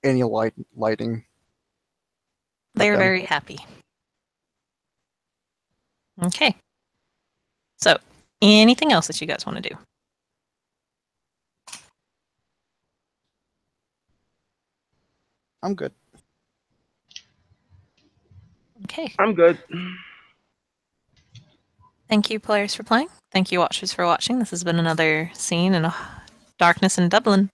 any lighting. They are them. very happy. Okay. So, anything else that you guys want to do? I'm good. Okay. I'm good. Thank you, players, for playing. Thank you, watchers, for watching. This has been another scene in Darkness in Dublin.